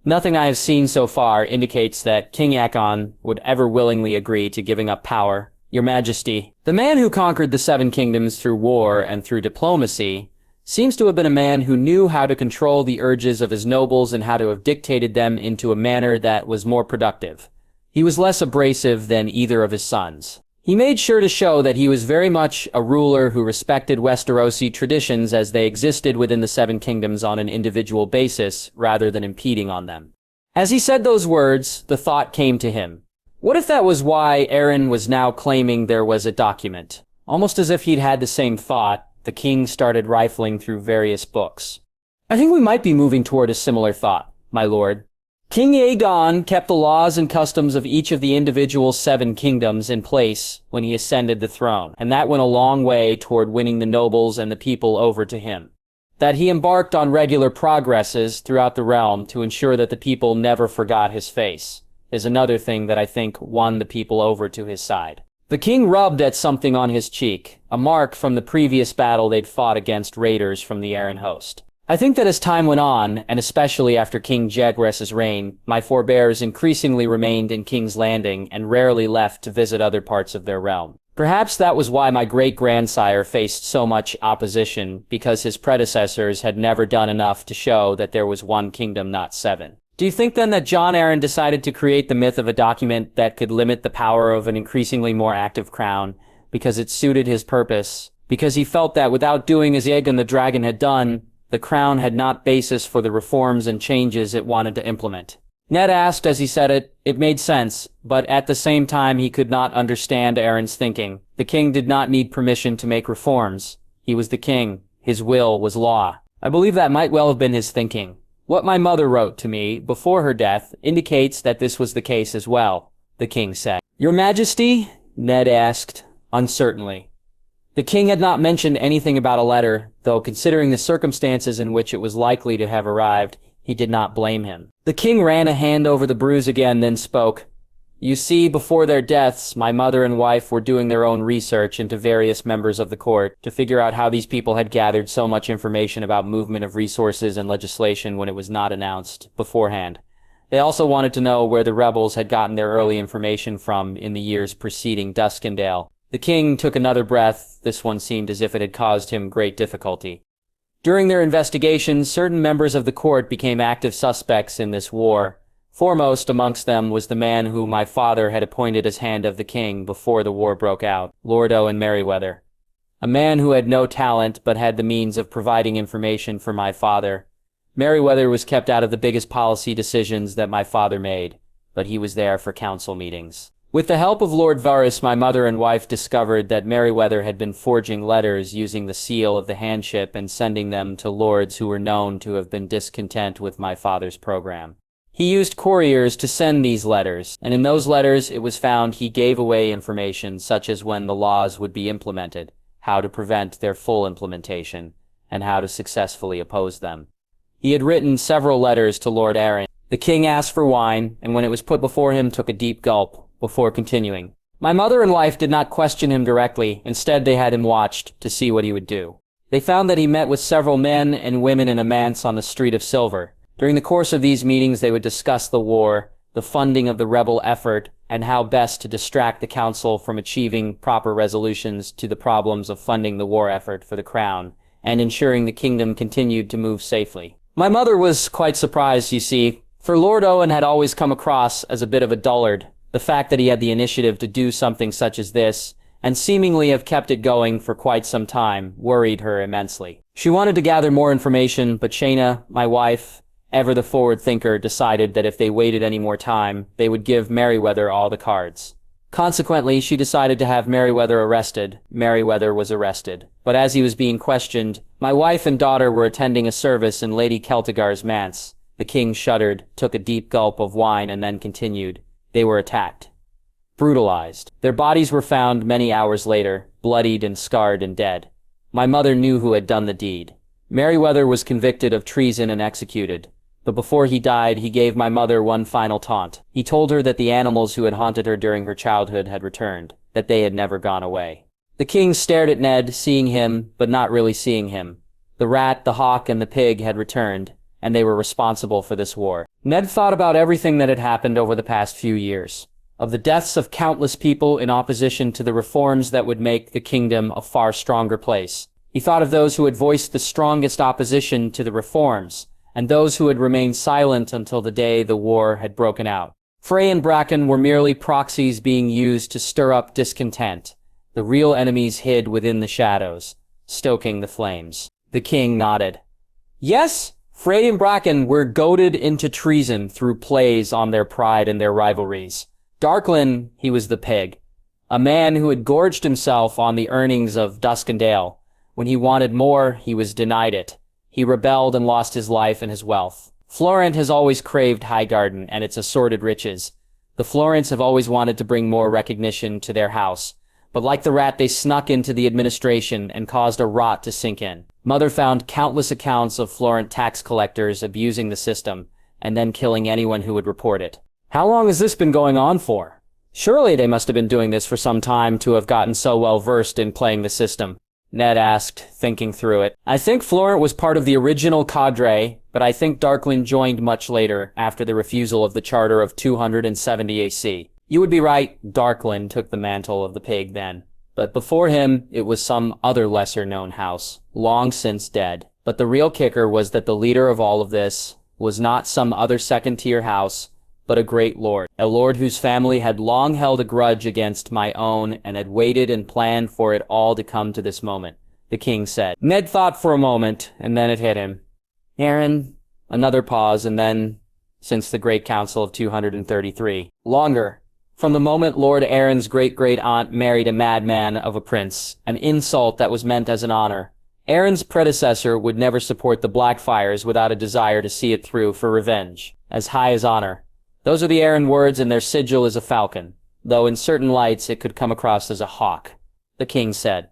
Nothing I have seen so far indicates that King Aegon would ever willingly agree to giving up power. Your Majesty, the man who conquered the Seven Kingdoms through war and through diplomacy seems to have been a man who knew how to control the urges of his nobles and how to have dictated them into a manner that was more productive. He was less abrasive than either of his sons. He made sure to show that he was very much a ruler who respected Westerosi traditions as they existed within the Seven Kingdoms on an individual basis, rather than impeding on them. As he said those words, the thought came to him. What if that was why Aaron was now claiming there was a document? Almost as if he'd had the same thought, the king started rifling through various books. I think we might be moving toward a similar thought, my lord. King Aegon kept the laws and customs of each of the individual seven kingdoms in place when he ascended the throne, and that went a long way toward winning the nobles and the people over to him. That he embarked on regular progresses throughout the realm to ensure that the people never forgot his face is another thing that I think won the people over to his side. The king rubbed at something on his cheek, a mark from the previous battle they'd fought against raiders from the Aaron host. I think that as time went on, and especially after King Jaehaerys' reign, my forebears increasingly remained in King's Landing and rarely left to visit other parts of their realm. Perhaps that was why my great-grandsire faced so much opposition, because his predecessors had never done enough to show that there was one kingdom, not seven. Do you think then that Jon Arryn decided to create the myth of a document that could limit the power of an increasingly more active crown because it suited his purpose? Because he felt that without doing as Aegon the Dragon had done, the crown had not basis for the reforms and changes it wanted to implement. Ned asked as he said it. It made sense, but at the same time he could not understand Aaron's thinking. The king did not need permission to make reforms. He was the king. His will was law. I believe that might well have been his thinking. What my mother wrote to me before her death indicates that this was the case as well, the king said. Your Majesty? Ned asked, uncertainly. The king had not mentioned anything about a letter, though considering the circumstances in which it was likely to have arrived, he did not blame him. The king ran a hand over the bruise again, then spoke. You see, before their deaths, my mother and wife were doing their own research into various members of the court to figure out how these people had gathered so much information about movement of resources and legislation when it was not announced beforehand. They also wanted to know where the rebels had gotten their early information from in the years preceding Duskendale. The king took another breath. This one seemed as if it had caused him great difficulty. During their investigations, certain members of the court became active suspects in this war. Foremost amongst them was the man who my father had appointed as Hand of the King before the war broke out, Lord Owen Merryweather. A man who had no talent but had the means of providing information for my father. Merryweather was kept out of the biggest policy decisions that my father made, but he was there for council meetings. With the help of Lord Varys, my mother and wife discovered that Merryweather had been forging letters using the seal of the handship and sending them to lords who were known to have been discontent with my father's program. He used couriers to send these letters, and in those letters it was found he gave away information such as when the laws would be implemented, how to prevent their full implementation, and how to successfully oppose them. He had written several letters to Lord Arryn. The king asked for wine, and when it was put before him took a deep gulp, before continuing. My mother and wife did not question him directly. Instead, they had him watched to see what he would do. They found that he met with several men and women in a manse on the Street of Silver. During the course of these meetings, they would discuss the war, the funding of the rebel effort, and how best to distract the council from achieving proper resolutions to the problems of funding the war effort for the crown, and ensuring the kingdom continued to move safely. My mother was quite surprised, you see, for Lord Owen had always come across as a bit of a dullard. The fact that he had the initiative to do something such as this, and seemingly have kept it going for quite some time, worried her immensely. She wanted to gather more information, but Shayna, my wife, ever the forward thinker, decided that if they waited any more time, they would give Merryweather all the cards. Consequently, she decided to have Merryweather arrested. Merryweather was arrested. But as he was being questioned, my wife and daughter were attending a service in Lady Celtigar's manse. The king shuddered, took a deep gulp of wine, and then continued. They were attacked. Brutalized. Their bodies were found many hours later, bloodied and scarred and dead. My mother knew who had done the deed. Merryweather was convicted of treason and executed. But before he died, he gave my mother one final taunt. He told her that the animals who had haunted her during her childhood had returned, that they had never gone away. The king stared at Ned, seeing him, but not really seeing him. The rat, the hawk, and the pig had returned, and they were responsible for this war. Ned thought about everything that had happened over the past few years, of the deaths of countless people in opposition to the reforms that would make the kingdom a far stronger place. He thought of those who had voiced the strongest opposition to the reforms, and those who had remained silent until the day the war had broken out. Frey and Bracken were merely proxies being used to stir up discontent. The real enemies hid within the shadows, stoking the flames. The king nodded. Yes, Frey and Bracken were goaded into treason through plays on their pride and their rivalries. Darklyn, he was the pig, a man who had gorged himself on the earnings of Duskendale. When he wanted more, he was denied it. He rebelled and lost his life and his wealth. Florent has always craved Highgarden and its assorted riches. The Florents have always wanted to bring more recognition to their house. But like the rat, they snuck into the administration and caused a rot to sink in. Mother found countless accounts of Florent tax collectors abusing the system, and then killing anyone who would report it. How long has this been going on for? Surely they must have been doing this for some time to have gotten so well versed in playing the system. Ned asked, thinking through it. I think Florent was part of the original cadre, but I think Darklyn joined much later, after the refusal of the Charter of 270 AC. You would be right, Darklyn took the mantle of the pig then. But before him, it was some other lesser-known house, long since dead. But the real kicker was that the leader of all of this was not some other second-tier house, but a great lord. A lord whose family had long held a grudge against my own and had waited and planned for it all to come to this moment, the king said. Ned thought for a moment, and then it hit him. Aaron, another pause, and then, since the Great Council of 233. Longer. From the moment Lord Aaron's great-great-aunt married a madman of a prince, an insult that was meant as an honor. Aaron's predecessor would never support the Blackfires without a desire to see it through for revenge, as high as honor. Those are the Aaron words, and their sigil is a falcon, though in certain lights it could come across as a hawk, the king said.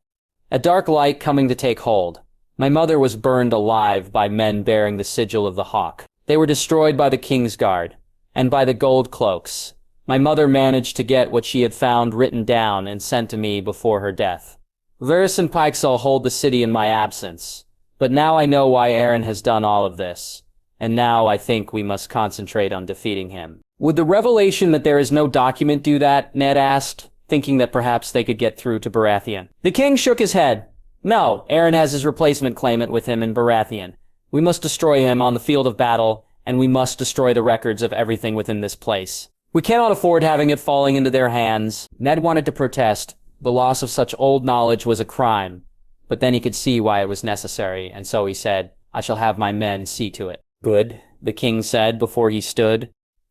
A dark light coming to take hold. My mother was burned alive by men bearing the sigil of the hawk. They were destroyed by the king's guard, and by the gold cloaks. My mother managed to get what she had found written down and sent to me before her death. Varys and Pyxell hold the city in my absence, but now I know why Aaron has done all of this. And now I think we must concentrate on defeating him. Would the revelation that there is no document do that? Ned asked, thinking that perhaps they could get through to Baratheon. The king shook his head. No, Aaron has his replacement claimant with him in Baratheon. We must destroy him on the field of battle, and we must destroy the records of everything within this place. We cannot afford having it falling into their hands. Ned wanted to protest. The loss of such old knowledge was a crime. But then he could see why it was necessary, and so he said, I shall have my men see to it. Good, the king said before he stood.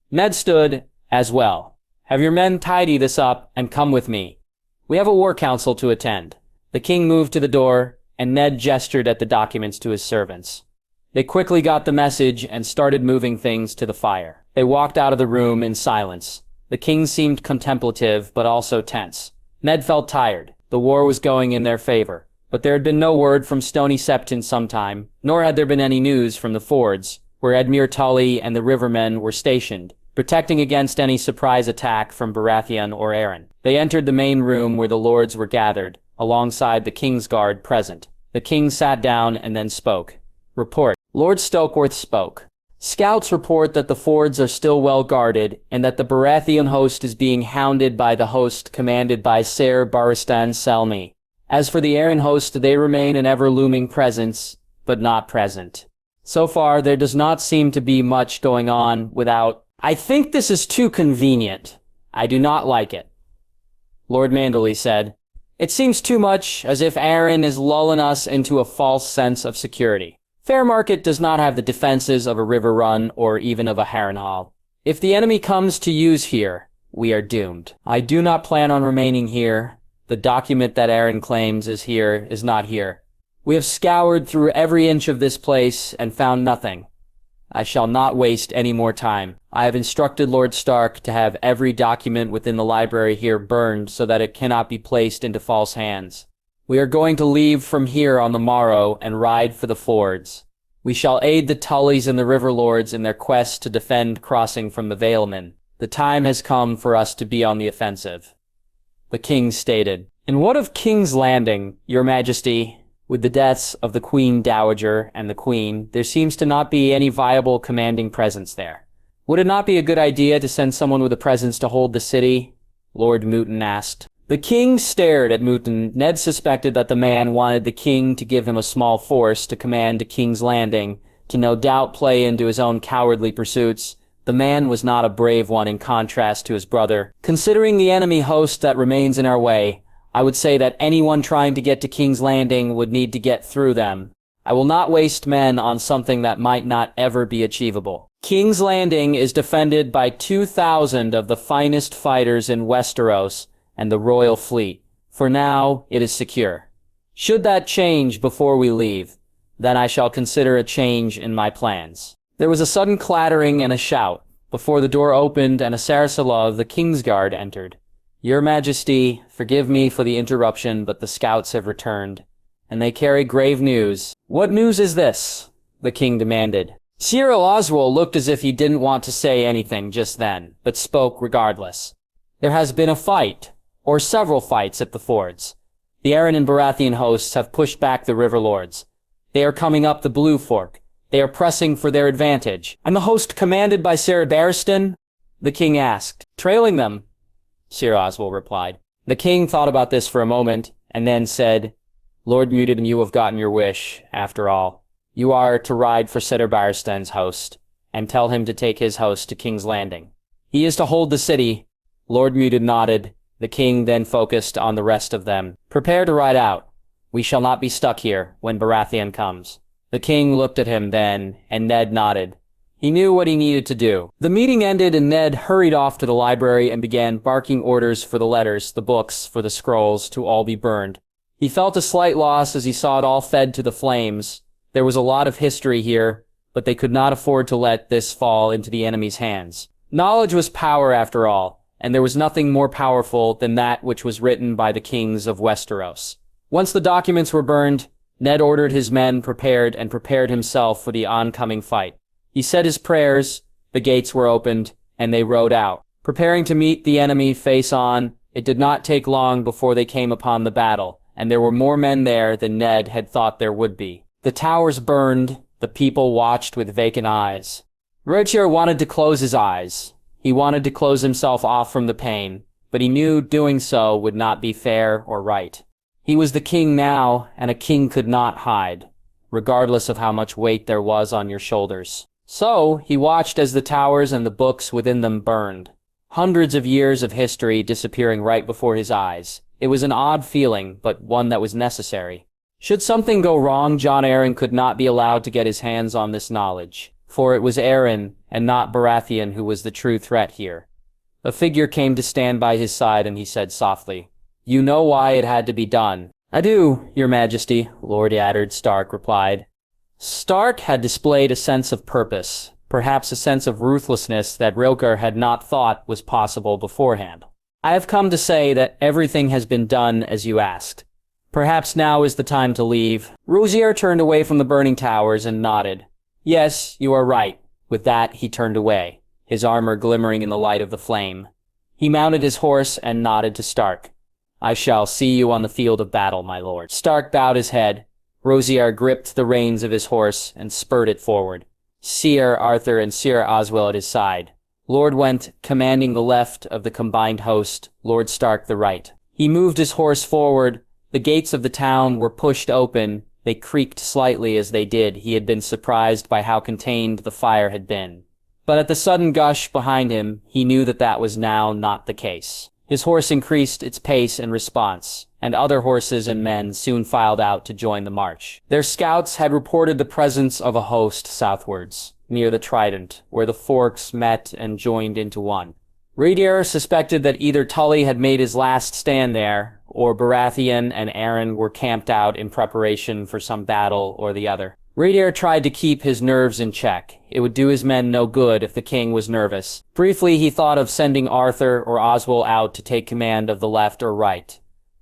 Ned stood as well. Have your men tidy this up and come with me. We have a war council to attend. The king moved to the door, and Ned gestured at the documents to his servants. They quickly got the message and started moving things to the fire. They walked out of the room in silence. The king seemed contemplative, but also tense. Ned felt tired. The war was going in their favor. But there had been no word from Stony Sept in some time, nor had there been any news from the fords, where Edmure Tully and the rivermen were stationed, protecting against any surprise attack from Baratheon or Aaron. They entered the main room where the lords were gathered, alongside the king's guard present. The king sat down and then spoke. Report. Lord Stokeworth spoke. Scouts report that the fords are still well guarded, and that the Baratheon host is being hounded by the host commanded by Ser Barristan Selmy. As for the Aaron host, they remain an ever-looming presence, but not present. So far, there does not seem to be much going on without... I think this is too convenient. I do not like it. Lord Manderley said, It seems too much as if Aaron is lulling us into a false sense of security. Fairmarket does not have the defenses of a river run or even of a Harrenhal. If the enemy comes to use here, we are doomed. I do not plan on remaining here. The document that Aaron claims is here is not here. We have scoured through every inch of this place and found nothing. I shall not waste any more time. I have instructed Lord Stark to have every document within the library here burned so that it cannot be placed into false hands. We are going to leave from here on the morrow and ride for the fords. We shall aid the Tullys and the River Lords in their quest to defend crossing from the Valemen. The time has come for us to be on the offensive. The king stated, "And what of King's Landing, your majesty? With the deaths of the Queen Dowager and the Queen, there seems to not be any viable commanding presence there. Would it not be a good idea to send someone with a presence to hold the city?" Lord Mouton asked. The king stared at Mouton. Ned suspected that the man wanted the king to give him a small force to command King's Landing, to no doubt play into his own cowardly pursuits. The man was not a brave one in contrast to his brother. Considering the enemy host that remains in our way, I would say that anyone trying to get to King's Landing would need to get through them. I will not waste men on something that might not ever be achievable. King's Landing is defended by 2,000 of the finest fighters in Westeros and the royal fleet. For now, it is secure. Should that change before we leave, then I shall consider a change in my plans. There was a sudden clattering and a shout, before the door opened and a Sarasala of the Kingsguard entered. "Your Majesty, forgive me for the interruption, but the scouts have returned, and they carry grave news." "What news is this?" the king demanded. Cyril Oswald looked as if he didn't want to say anything just then, but spoke regardless. "There has been a fight, or several fights at the fords. The Arryn and Baratheon hosts have pushed back the River Lords. They are coming up the Blue Fork. They are pressing for their advantage." "And the host commanded by Ser Barristan?" the king asked. "Trailing them," Sir Oswald replied. The king thought about this for a moment, and then said, "Lord Mouton, you have gotten your wish, after all. You are to ride for Ser Barristan's host, and tell him to take his host to King's Landing. He is to hold the city." Lord Mouton nodded. The king then focused on the rest of them. "Prepare to ride out. We shall not be stuck here when Baratheon comes." The king looked at him then, and Ned nodded. He knew what he needed to do. The meeting ended and Ned hurried off to the library and began barking orders for the letters, the books, for the scrolls to all be burned. He felt a slight loss as he saw it all fed to the flames. There was a lot of history here, but they could not afford to let this fall into the enemy's hands. Knowledge was power after all, and there was nothing more powerful than that which was written by the kings of Westeros. Once the documents were burned, Ned ordered his men prepared and prepared himself for the oncoming fight. He said his prayers, the gates were opened, and they rode out. Preparing to meet the enemy face on, it did not take long before they came upon the battle, and there were more men there than Ned had thought there would be. The towers burned, the people watched with vacant eyes. Roger wanted to close his eyes. He wanted to close himself off from the pain, but he knew doing so would not be fair or right. He was the king now, and a king could not hide, regardless of how much weight there was on your shoulders. So, he watched as the towers and the books within them burned. Hundreds of years of history disappearing right before his eyes. It was an odd feeling, but one that was necessary. Should something go wrong, Jon Arryn could not be allowed to get his hands on this knowledge, for it was Arryn, and not Baratheon, who was the true threat here. A figure came to stand by his side, and he said softly, "You know why it had to be done." "I do, your majesty," Lord Eddard Stark replied. Stark had displayed a sense of purpose, perhaps a sense of ruthlessness that Rilker had not thought was possible beforehand. "I have come to say that everything has been done as you asked. Perhaps now is the time to leave." Rozier turned away from the burning towers and nodded. "Yes, you are right." With that, he turned away, his armor glimmering in the light of the flame. He mounted his horse and nodded to Stark. "I shall see you on the field of battle, my lord." Stark bowed his head. Rozier gripped the reins of his horse and spurred it forward. Seer Arthur and Sir Oswell at his side. Lord Went commanding the left of the combined host, Lord Stark the right. He moved his horse forward. The gates of the town were pushed open. They creaked slightly as they did. He had been surprised by how contained the fire had been. But at the sudden gush behind him, he knew that that was now not the case. His horse increased its pace in response, and other horses and men soon filed out to join the march. Their scouts had reported the presence of a host southwards, near the Trident, where the forks met and joined into one. Rhaedir suspected that either Tully had made his last stand there, or Baratheon and Aeron were camped out in preparation for some battle or the other. Rhaedir tried to keep his nerves in check. It would do his men no good if the king was nervous. Briefly, he thought of sending Arthur or Oswell out to take command of the left or right.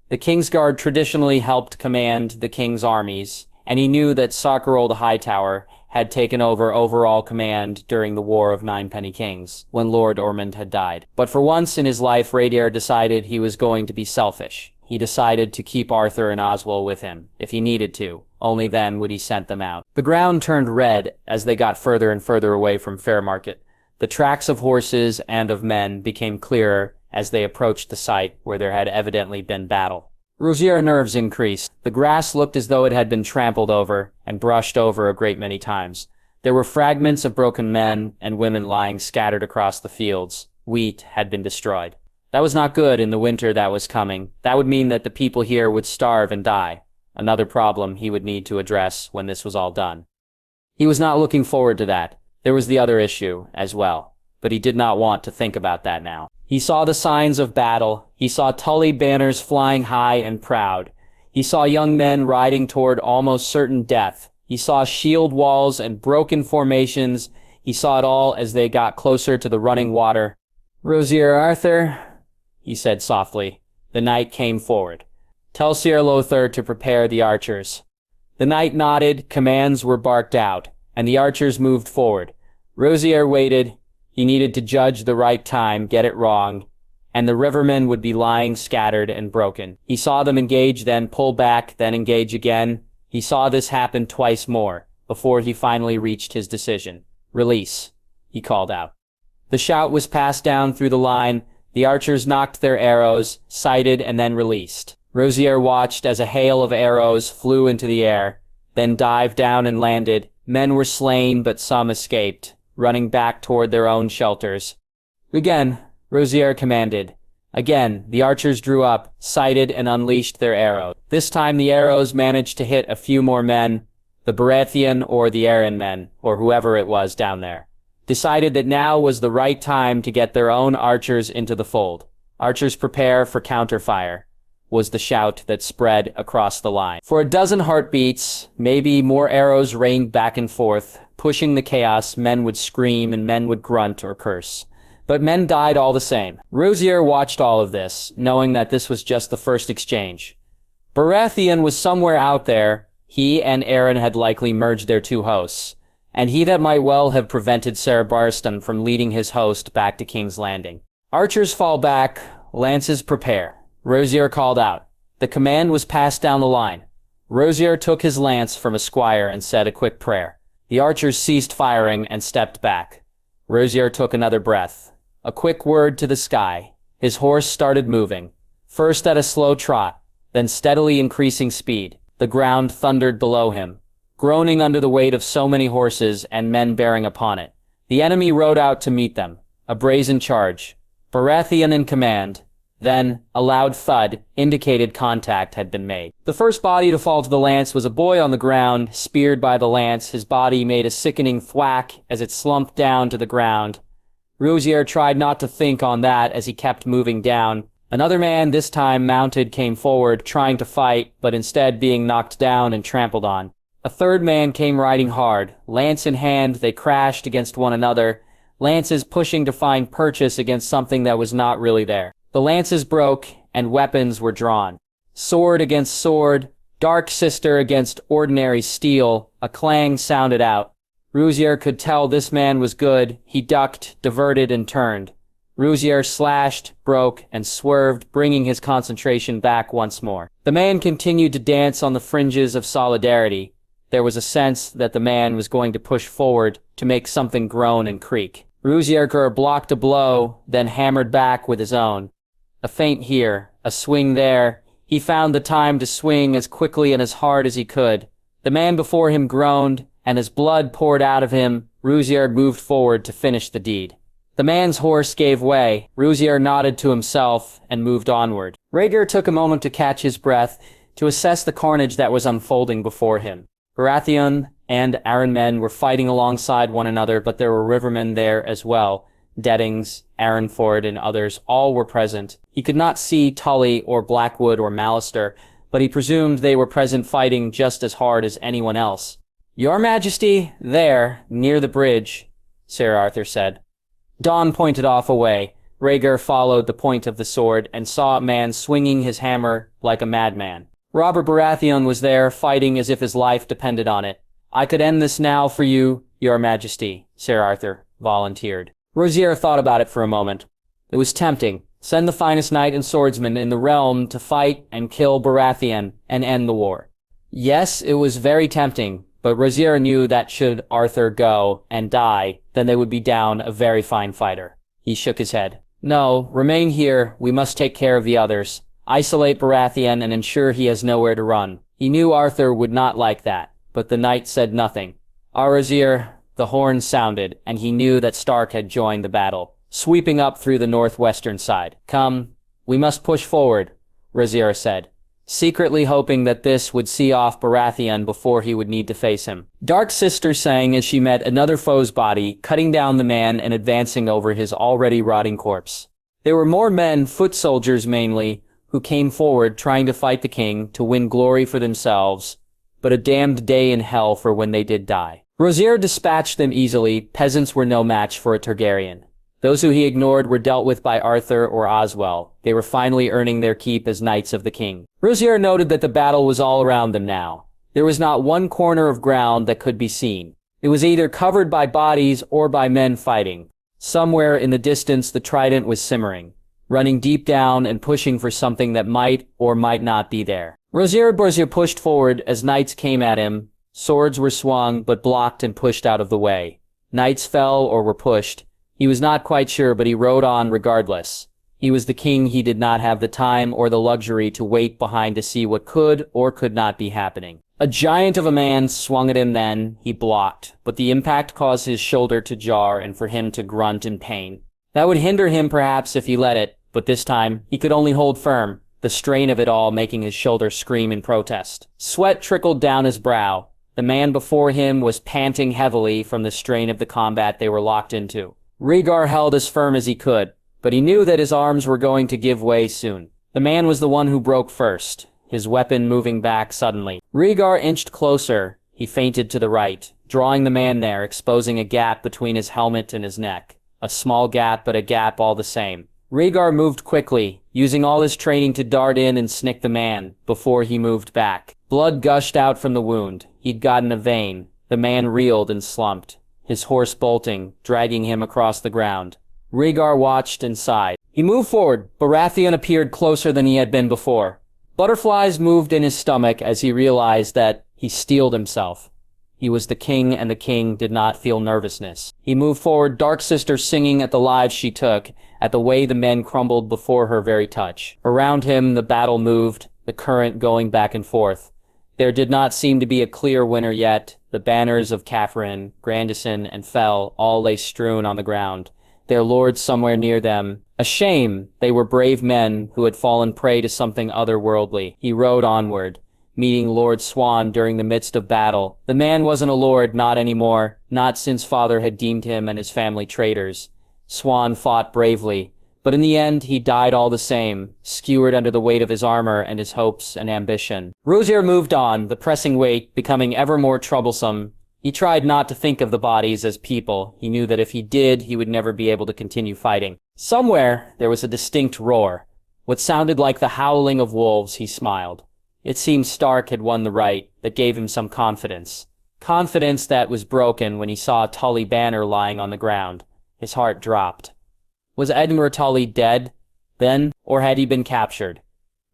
The Kingsguard traditionally helped command the king's armies, and he knew that Sarkarol the Hightower had taken over overall command during the War of Ninepenny Kings, when Lord Ormond had died. But for once in his life, Rhaedir decided he was going to be selfish. He decided to keep Arthur and Oswell with him, if he needed to. Only then would he send them out. The ground turned red as they got further and further away from Fairmarket. The tracks of horses and of men became clearer as they approached the site where there had evidently been battle. Rhaedir's nerves increased. The grass looked as though it had been trampled over and brushed over a great many times. There were fragments of broken men and women lying scattered across the fields. Wheat had been destroyed. That was not good in the winter that was coming. That would mean that the people here would starve and die. Another problem he would need to address when this was all done. He was not looking forward to that. There was the other issue as well, but he did not want to think about that now. He saw the signs of battle. He saw Tully banners flying high and proud. He saw young men riding toward almost certain death. He saw shield walls and broken formations. He saw it all as they got closer to the running water. "Rhaedir Arthur," he said softly. The knight came forward. "Tell Sir Lothar to prepare the archers." The knight nodded, commands were barked out, and the archers moved forward. Rhaedir waited. He needed to judge the right time, get it wrong, and the rivermen would be lying scattered and broken. He saw them engage, then pull back, then engage again. He saw this happen twice more, before he finally reached his decision. "Release," he called out. The shout was passed down through the line. The archers knocked their arrows, sighted, and then released. Rhaedir watched as a hail of arrows flew into the air, then dived down and landed. Men were slain, but some escaped, running back toward their own shelters. "Again," Rhaedir commanded. Again, the archers drew up, sighted, and unleashed their arrows. This time the arrows managed to hit a few more men. The Baratheon or the Arryn men, or whoever it was down there, decided that now was the right time to get their own archers into the fold. "Archers prepare for counterfire," was the shout that spread across the line. For a dozen heartbeats, maybe more arrows rained back and forth. Pushing the chaos, men would scream and men would grunt or curse. But men died all the same. Rhaedir watched all of this, knowing that this was just the first exchange. Baratheon was somewhere out there. He and Aeron had likely merged their two hosts, and he that might well have prevented Ser Barristan from leading his host back to King's Landing. "Archers fall back, lances prepare," Rhaedir called out. The command was passed down the line. Rhaedir took his lance from a squire and said a quick prayer. The archers ceased firing and stepped back. Rhaedir took another breath. A quick word to the sky. His horse started moving, first at a slow trot, then steadily increasing speed. The ground thundered below him, groaning under the weight of so many horses and men bearing upon it. The enemy rode out to meet them, a brazen charge. Baratheon in command. Then, a loud thud indicated contact had been made. The first body to fall to the lance was a boy on the ground, speared by the lance. His body made a sickening thwack as it slumped down to the ground. Rhaedir tried not to think on that as he kept moving down. Another man, this time mounted, came forward, trying to fight, but instead being knocked down and trampled on. A third man came riding hard. Lance in hand, they crashed against one another, lances pushing to find purchase against something that was not really there. The lances broke, and weapons were drawn. Sword against sword, dark sister against ordinary steel, a clang sounded out. Rhaedir could tell this man was good. He ducked, diverted, and turned. Rhaedir slashed, broke, and swerved, bringing his concentration back once more. The man continued to dance on the fringes of solidarity. There was a sense that the man was going to push forward to make something groan and creak. Rhaedir blocked a blow, then hammered back with his own. A feint here, a swing there. He found the time to swing as quickly and as hard as he could. The man before him groaned, and as blood poured out of him, Rhaedir moved forward to finish the deed. The man's horse gave way. Rhaedir nodded to himself and moved onward. Rhaedir took a moment to catch his breath, to assess the carnage that was unfolding before him. Baratheon and Arryn men were fighting alongside one another, but there were rivermen there as well, Deddings, Aaronford, and others all were present. He could not see Tully or Blackwood or Mallister, but he presumed they were present fighting just as hard as anyone else. "Your Majesty, there, near the bridge," Sir Arthur said. Dawn pointed off away. Rhaegar followed the point of the sword and saw a man swinging his hammer like a madman. Robert Baratheon was there, fighting as if his life depended on it. "I could end this now for you, Your Majesty," Sir Arthur volunteered. Rosier thought about it for a moment. It was tempting. Send the finest knight and swordsman in the realm to fight and kill Baratheon and end the war. Yes, it was very tempting, but Rosier knew that should Arthur go and die, then they would be down a very fine fighter. He shook his head. "No, remain here. We must take care of the others. Isolate Baratheon and ensure he has nowhere to run." He knew Arthur would not like that, but the knight said nothing. Rosier, the horn sounded, and he knew that Stark had joined the battle, sweeping up through the northwestern side. "Come, we must push forward," Rosier said, secretly hoping that this would see off Baratheon before he would need to face him. Dark Sister sang as she met another foe's body, cutting down the man and advancing over his already rotting corpse. There were more men, foot soldiers mainly, who came forward trying to fight the king to win glory for themselves, but a damned day in hell for when they did die. Rosier dispatched them easily. Peasants were no match for a Targaryen. Those who he ignored were dealt with by Arthur or Oswell. They were finally earning their keep as knights of the king. Rosier noted that the battle was all around them now. There was not one corner of ground that could be seen. It was either covered by bodies or by men fighting. Somewhere in the distance the trident was simmering, running deep down and pushing for something that might or might not be there. Rosier pushed forward as knights came at him. Swords were swung, but blocked and pushed out of the way. Knights fell or were pushed. He was not quite sure, but he rode on regardless. He was the king. He did not have the time or the luxury to wait behind to see what could or could not be happening. A giant of a man swung at him then. He blocked, but the impact caused his shoulder to jar and for him to grunt in pain. That would hinder him perhaps if he let it, but this time he could only hold firm, the strain of it all making his shoulder scream in protest. Sweat trickled down his brow. The man before him was panting heavily from the strain of the combat they were locked into. Rhaegar held as firm as he could, but he knew that his arms were going to give way soon. The man was the one who broke first, his weapon moving back suddenly. Rhaegar inched closer. He feinted to the right, drawing the man there, exposing a gap between his helmet and his neck. A small gap, but a gap all the same. Rhaegar moved quickly, using all his training to dart in and snick the man, before he moved back. Blood gushed out from the wound. He'd gotten a vein. The man reeled and slumped, his horse bolting, dragging him across the ground. Rhaegar watched and sighed. He moved forward. Baratheon appeared closer than he had been before. Butterflies moved in his stomach as he realized that he steeled himself. He was the king, and the king did not feel nervousness. He moved forward, Dark Sister singing at the lives she took, at the way the men crumbled before her very touch. Around him the battle moved, the current going back and forth. There did not seem to be a clear winner yet. The banners of Catherine, Grandison, and Fell all lay strewn on the ground, their lords somewhere near them. A shame! They were brave men who had fallen prey to something otherworldly. He rode onward, meeting Lord Swan during the midst of battle. The man wasn't a lord, not anymore, not since father had deemed him and his family traitors. Swan fought bravely, but in the end he died all the same, skewered under the weight of his armor and his hopes and ambition. Rosier moved on, the pressing weight becoming ever more troublesome. He tried not to think of the bodies as people. He knew that if he did, he would never be able to continue fighting. Somewhere there was a distinct roar. What sounded like the howling of wolves. He smiled. It seemed Stark had won the right. That gave him some confidence. Confidence that was broken when he saw a Tully banner lying on the ground. His heart dropped. Was Edmure Tully dead, then, or had he been captured?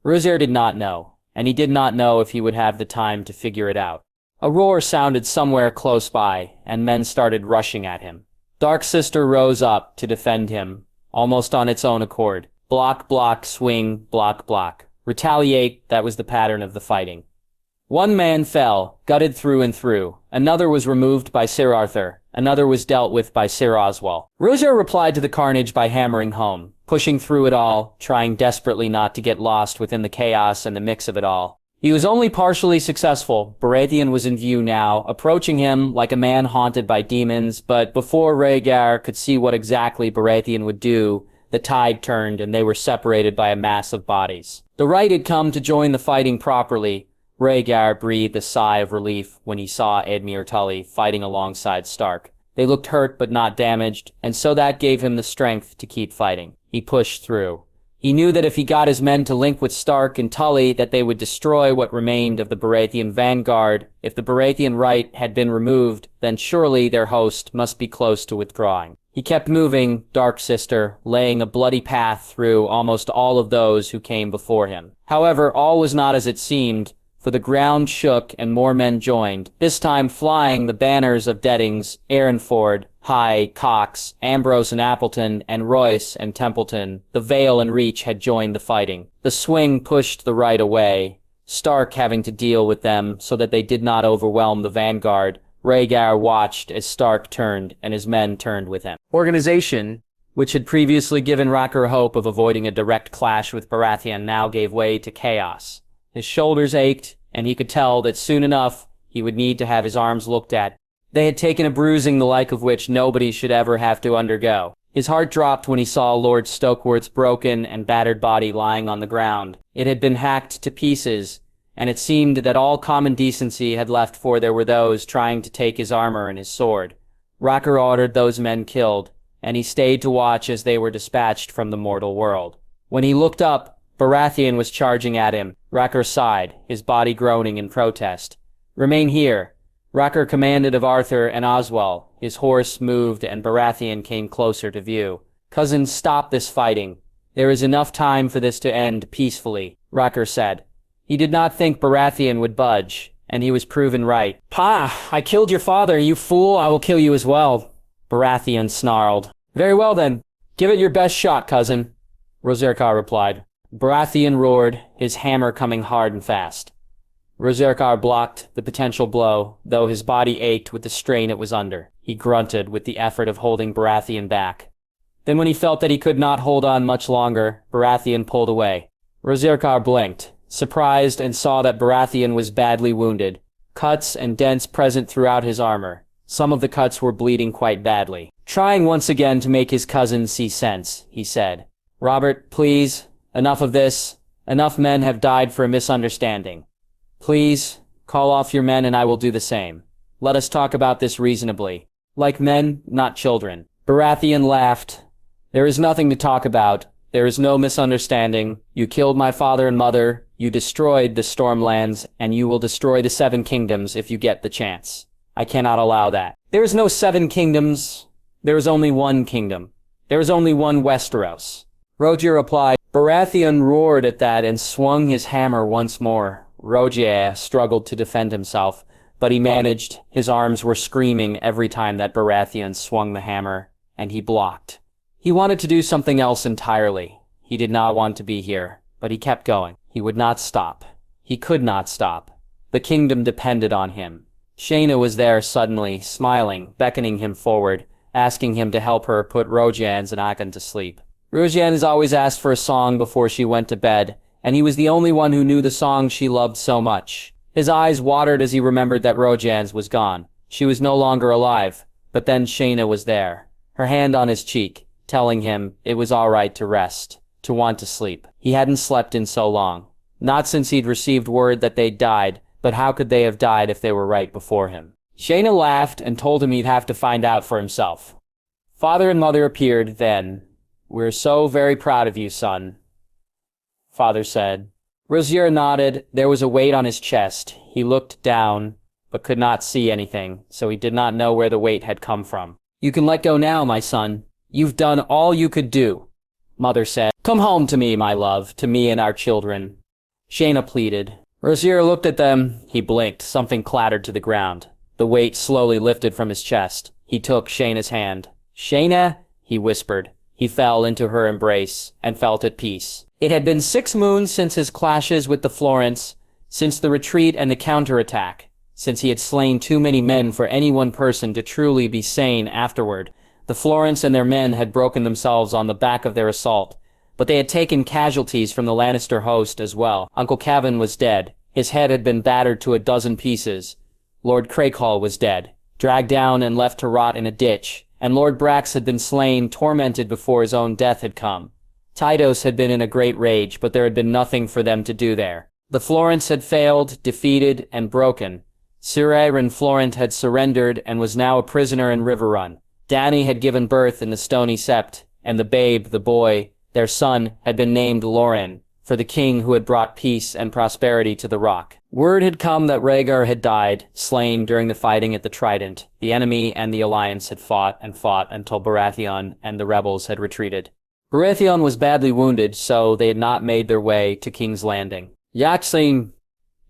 Rosier did not know, and he did not know if he would have the time to figure it out. A roar sounded somewhere close by, and men started rushing at him. Dark Sister rose up to defend him, almost on its own accord. Block, block, swing, block, block. Retaliate, that was the pattern of the fighting. One man fell, gutted through and through. Another was removed by Sir Arthur. Another was dealt with by Sir Oswell. Rosier replied to the carnage by hammering home, pushing through it all, trying desperately not to get lost within the chaos and the mix of it all. He was only partially successful. Baratheon was in view now, approaching him like a man haunted by demons, but before Rhaegar could see what exactly Baratheon would do, the tide turned and they were separated by a mass of bodies. The right had come to join the fighting properly. Rhaegar breathed a sigh of relief when he saw Edmure Tully fighting alongside Stark. They looked hurt but not damaged, and so that gave him the strength to keep fighting. He pushed through. He knew that if he got his men to link with Stark and Tully, that they would destroy what remained of the Baratheon vanguard. If the Baratheon right had been removed, then surely their host must be close to withdrawing. He kept moving, Dark Sister, laying a bloody path through almost all of those who came before him. However, all was not as it seemed, for the ground shook and more men joined, this time flying the banners of Deddings, Aaronford, High, Cox, Ambrose and Appleton, and Royce and Templeton. The Vale and Reach had joined the fighting. The swing pushed the right away, Stark having to deal with them so that they did not overwhelm the vanguard. Rhaegar watched as Stark turned and his men turned with him. Organization, which had previously given Racher hope of avoiding a direct clash with Baratheon, now gave way to chaos. His shoulders ached, and he could tell that soon enough he would need to have his arms looked at. They had taken a bruising the like of which nobody should ever have to undergo. His heart dropped when he saw Lord Stokeworth's broken and battered body lying on the ground. It had been hacked to pieces, and it seemed that all common decency had left, for there were those trying to take his armor and his sword. Racher ordered those men killed, and he stayed to watch as they were dispatched from the mortal world. When he looked up, Baratheon was charging at him. Racher sighed, his body groaning in protest. "Remain here." Racher commanded of Arthur and Oswell. His horse moved and Baratheon came closer to view. "Cousins, stop this fighting. There is enough time for this to end peacefully," Racher said. He did not think Baratheon would budge, and he was proven right. "Pa, I killed your father, you fool. I will kill you as well," Baratheon snarled. "Very well then. Give it your best shot, cousin," Rozerkar replied. Baratheon roared, his hammer coming hard and fast. Rozerkar blocked the potential blow, though his body ached with the strain it was under. He grunted with the effort of holding Baratheon back. Then when he felt that he could not hold on much longer, Baratheon pulled away. Rozerkar blinked, surprised, and saw that Baratheon was badly wounded. Cuts and dents present throughout his armor. Some of the cuts were bleeding quite badly. Trying once again to make his cousin see sense, he said, "Robert, please. Enough of this. Enough men have died for a misunderstanding. Please, call off your men and I will do the same. Let us talk about this reasonably. Like men, not children." Baratheon laughed. "There is nothing to talk about. There is no misunderstanding. You killed my father and mother, you destroyed the Stormlands, and you will destroy the Seven Kingdoms if you get the chance. I cannot allow that. There is no Seven Kingdoms. There is only one kingdom. There is only one Westeros." Rogier replied. Baratheon roared at that and swung his hammer once more. Rogier struggled to defend himself, but he managed. His arms were screaming every time that Baratheon swung the hammer, and he blocked. He wanted to do something else entirely. He did not want to be here, but he kept going. He would not stop. He could not stop. The kingdom depended on him. Shaina was there suddenly, smiling, beckoning him forward, asking him to help her put Rogian's and Akan to sleep. Rogian has always asked for a song before she went to bed, and he was the only one who knew the song she loved so much. His eyes watered as he remembered that Rogian's was gone. She was no longer alive, but then Shaina was there, her hand on his cheek, telling him it was all right to rest, to want to sleep. He hadn't slept in so long. Not since he'd received word that they'd died, but how could they have died if they were right before him? Shaina laughed and told him he'd have to find out for himself. Father and mother appeared then. "We're so very proud of you, son," Father said. Rozier nodded. There was a weight on his chest. He looked down, but could not see anything, so he did not know where the weight had come from. "You can let go now, my son. You've done all you could do," Mother said. "Come home to me, my love, to me and our children," Shaina pleaded. Rozier looked at them. He blinked. Something clattered to the ground. The weight slowly lifted from his chest. He took Shaina's hand. "Shaina," he whispered. He fell into her embrace and felt at peace. It had been 6 moons since his clashes with the Florents, since the retreat and the counterattack, since he had slain too many men for any one person to truly be sane afterward. The Florents and their men had broken themselves on the back of their assault, but they had taken casualties from the Lannister host as well. Uncle Cavan was dead. His head had been battered to a dozen pieces. Lord Crakehall was dead, dragged down and left to rot in a ditch, and Lord Brax had been slain, tormented before his own death had come. Tydos had been in a great rage, but there had been nothing for them to do there. The Florents had failed, defeated, and broken. Sir Florent had surrendered and was now a prisoner in Riverrun. Dany had given birth in the Stony Sept, and the babe, the boy, their son, had been named Loren, for the king who had brought peace and prosperity to the Rock. Word had come that Rhaegar had died, slain during the fighting at the Trident. The enemy and the Alliance had fought until Baratheon and the rebels had retreated. Baratheon was badly wounded, so they had not made their way to King's Landing. Yaxain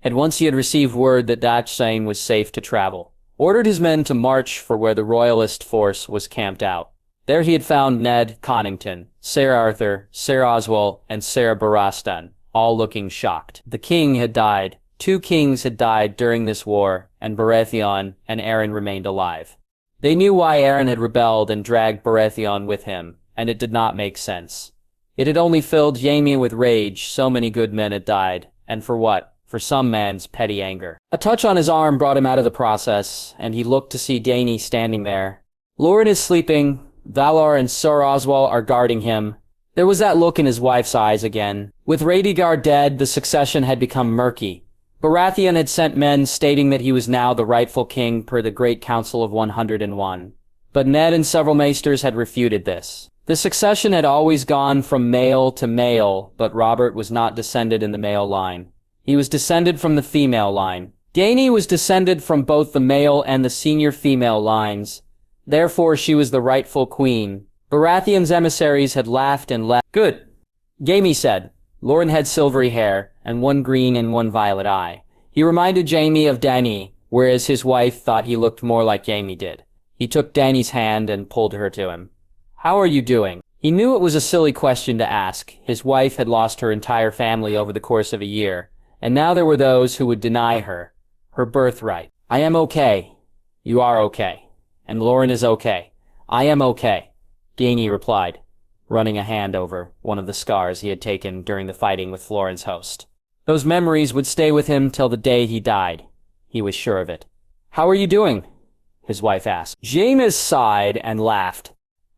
had, once he had received word that Dachshane was safe to travel, ordered his men to march for where the royalist force was camped out. There he had found Ned Connington, Ser Arthur, Ser Oswell, and Ser Barristan, all looking shocked. The king had died. 2 kings had died during this war, and Baratheon and Aeron remained alive. They knew why Aeron had rebelled and dragged Baratheon with him, and it did not make sense. It had only filled Jaime with rage. So many good men had died, and for what? For some man's petty anger. A touch on his arm brought him out of the process, and he looked to see Dany standing there. Loren is sleeping. Valar and Ser Oswell are guarding him. There was that look in his wife's eyes again. With Rhaegar dead, the succession had become murky. Baratheon had sent men stating that he was now the rightful king per the Great Council of 101. But Ned and several maesters had refuted this. The succession had always gone from male to male, but Robert was not descended in the male line. He was descended from the female line. Dany was descended from both the male and the senior female lines. Therefore, she was the rightful queen. Baratheon's emissaries had laughed and left. Good, Jaime said. Loren had silvery hair, and one green and one violet eye. He reminded Jaime of Dany, whereas his wife thought he looked more like Jaime did. He took Dany's hand and pulled her to him. How are you doing? He knew it was a silly question to ask. His wife had lost her entire family over the course of a year, and now there were those who would deny her birthright. I am okay. You are okay. And Loren is okay. I am okay, Dany replied, running a hand over one of the scars he had taken during the fighting with Floren's host. Those memories would stay with him till the day he died. He was sure of it. How are you doing? His wife asked. Jaime sighed and laughed.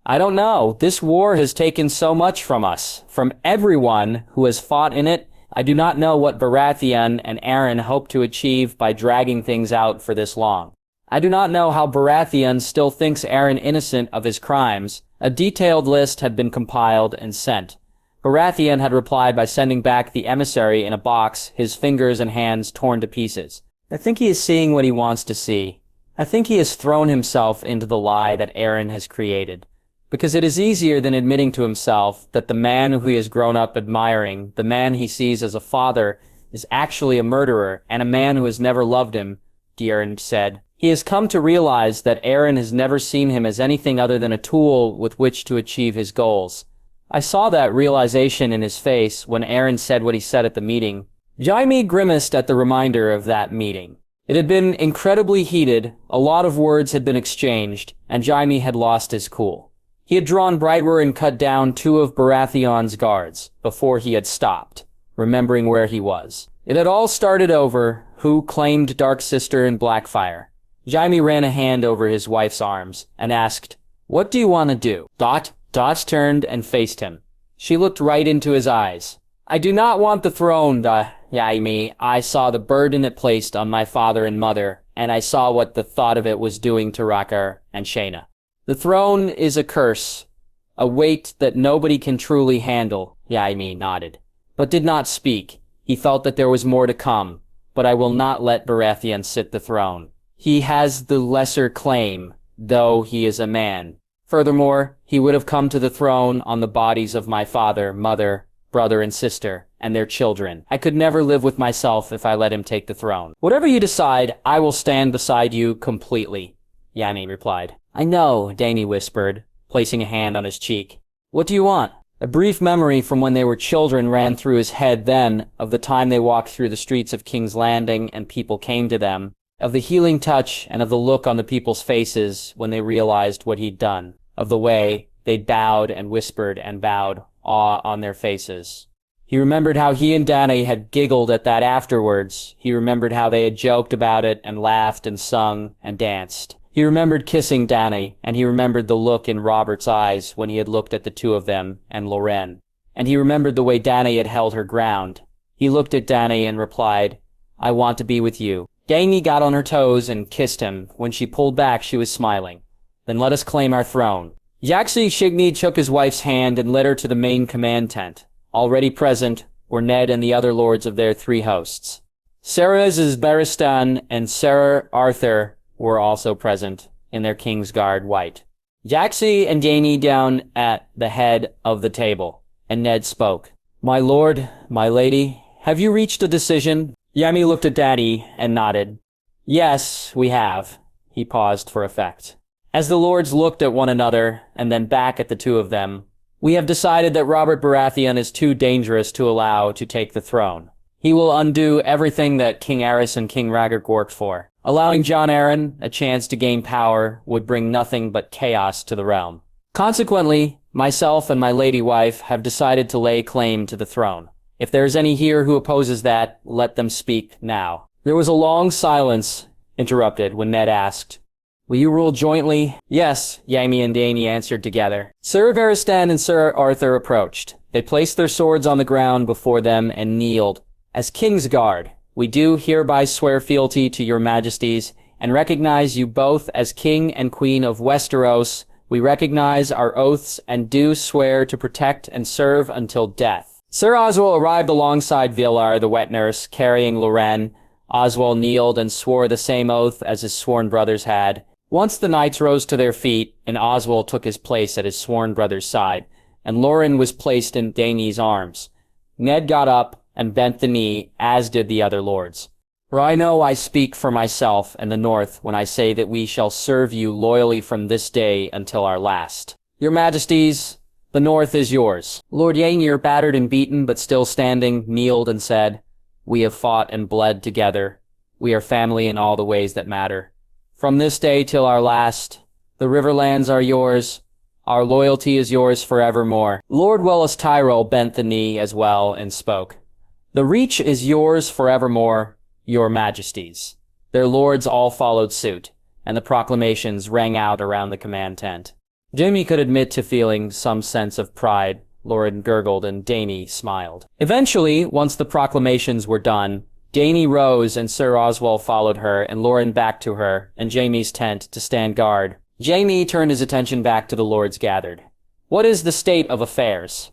I don't know. This war has taken so much from us, from everyone who has fought in it. I do not know what Baratheon and Aeron hope to achieve by dragging things out for this long. I do not know how Baratheon still thinks Aeron innocent of his crimes. A detailed list had been compiled and sent. Baratheon had replied by sending back the emissary in a box, his fingers and hands torn to pieces. I think he is seeing what he wants to see. I think he has thrown himself into the lie that Aeron has created. Because it is easier than admitting to himself that the man who he has grown up admiring, the man he sees as a father, is actually a murderer and a man who has never loved him, Aeron said. He has come to realize that Aeron has never seen him as anything other than a tool with which to achieve his goals. I saw that realization in his face when Aeron said what he said at the meeting. Jaime grimaced at the reminder of that meeting. It had been incredibly heated, a lot of words had been exchanged, and Jaime had lost his cool. He had drawn Brightwer and cut down 2 of Baratheon's guards before he had stopped, remembering where he was. It had all started over, who claimed Dark Sister and Blackfire. Jaime ran a hand over his wife's arms and asked, What do you want to do? Dot turned and faced him. She looked right into his eyes. I do not want the throne, Jaime. I saw the burden it placed on my father and mother, and I saw what the thought of it was doing to Rhaegar and Shaena. The throne is a curse, a weight that nobody can truly handle, Jaime nodded, but did not speak. He felt that there was more to come, but I will not let Baratheon sit the throne. He has the lesser claim, though he is a man. Furthermore, he would have come to the throne on the bodies of my father, mother, brother and sister, and their children. I could never live with myself if I let him take the throne. Whatever you decide, I will stand beside you completely, Jaime replied. I know, Dany whispered, placing a hand on his cheek. What do you want? A brief memory from when they were children ran through his head then, of the time they walked through the streets of King's Landing and people came to them, of the healing touch and of the look on the people's faces when they realized what he'd done, of the way they'd bowed and whispered and bowed, awe on their faces. He remembered how he and Dany had giggled at that afterwards. He remembered how they had joked about it and laughed and sung and danced. He remembered kissing Dany, and he remembered the look in Robert's eyes when he had looked at the two of them and Lorraine. And he remembered the way Dany had held her ground. He looked at Dany and replied, "I want to be with you." Dany got on her toes and kissed him. When she pulled back, she was smiling. "Then let us claim our throne." Yaxi Shigny took his wife's hand and led her to the main command tent. Already present were Ned and the other lords of their three hosts. Sarah's Barristan and Sarah Arthur were also present in their King's Guard white. Yaxi and Dany down at the head of the table, and Ned spoke. "My lord, my lady, have you reached a decision?" Yami looked at Daddy and nodded. "Yes, we have." He paused for effect. As the lords looked at one another and then back at the two of them, "We have decided that Robert Baratheon is too dangerous to allow to take the throne. He will undo everything that King Aerys and King Rhaegar worked for. Allowing Jon Arryn a chance to gain power would bring nothing but chaos to the realm. Consequently, myself and my lady wife have decided to lay claim to the throne. If there is any here who opposes that, let them speak now." There was a long silence interrupted when Ned asked, "Will you rule jointly?" "Yes," Yaemi and Dany answered together. Sir Varystan and Sir Arthur approached. They placed their swords on the ground before them and kneeled. "As King's Guard, we do hereby swear fealty to your majesties and recognize you both as King and Queen of Westeros. We recognize our oaths and do swear to protect and serve until death." Sir Oswell arrived alongside Villar, the wet nurse, carrying Lorraine. Oswell kneeled and swore the same oath as his sworn brothers had. Once the knights rose to their feet, and Oswell took his place at his sworn brother's side, and Lauren was placed in Dany's arms. Ned got up and bent the knee, as did the other lords. "For I know I speak for myself and the North when I say that we shall serve you loyally from this day until our last. Your majesties, the North is yours." Lord Yaenir, battered and beaten but still standing, kneeled and said, "We have fought and bled together. We are family in all the ways that matter. From this day till our last, the Riverlands are yours. Our loyalty is yours forevermore." Lord Wellis Tyrell bent the knee as well and spoke. "The Reach is yours forevermore, your majesties." Their lords all followed suit, and the proclamations rang out around the command tent. Jaime could admit to feeling some sense of pride. Lauren gurgled and Dany smiled. Eventually, once the proclamations were done, Dany rose and Sir Oswell followed her and Lauren back to her and Jaime's tent to stand guard. Jaime turned his attention back to the lords gathered. "What is the state of affairs?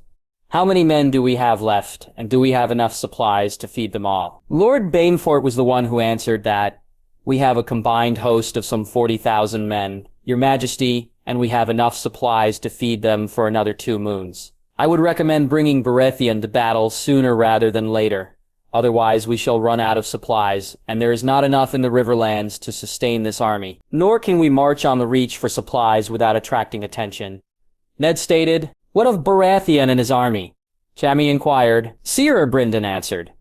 How many men do we have left, and do we have enough supplies to feed them all?" Lord Banefort was the one who answered that. "We have a combined host of some 40,000 men, your majesty, and we have enough supplies to feed them for another 2 moons. I would recommend bringing Baratheon to battle sooner rather than later. Otherwise we shall run out of supplies, and there is not enough in the Riverlands to sustain this army. Nor can we march on the Reach for supplies without attracting attention." Ned stated, "What of Baratheon and his army?" Jaime inquired. "Seer Brynden answered.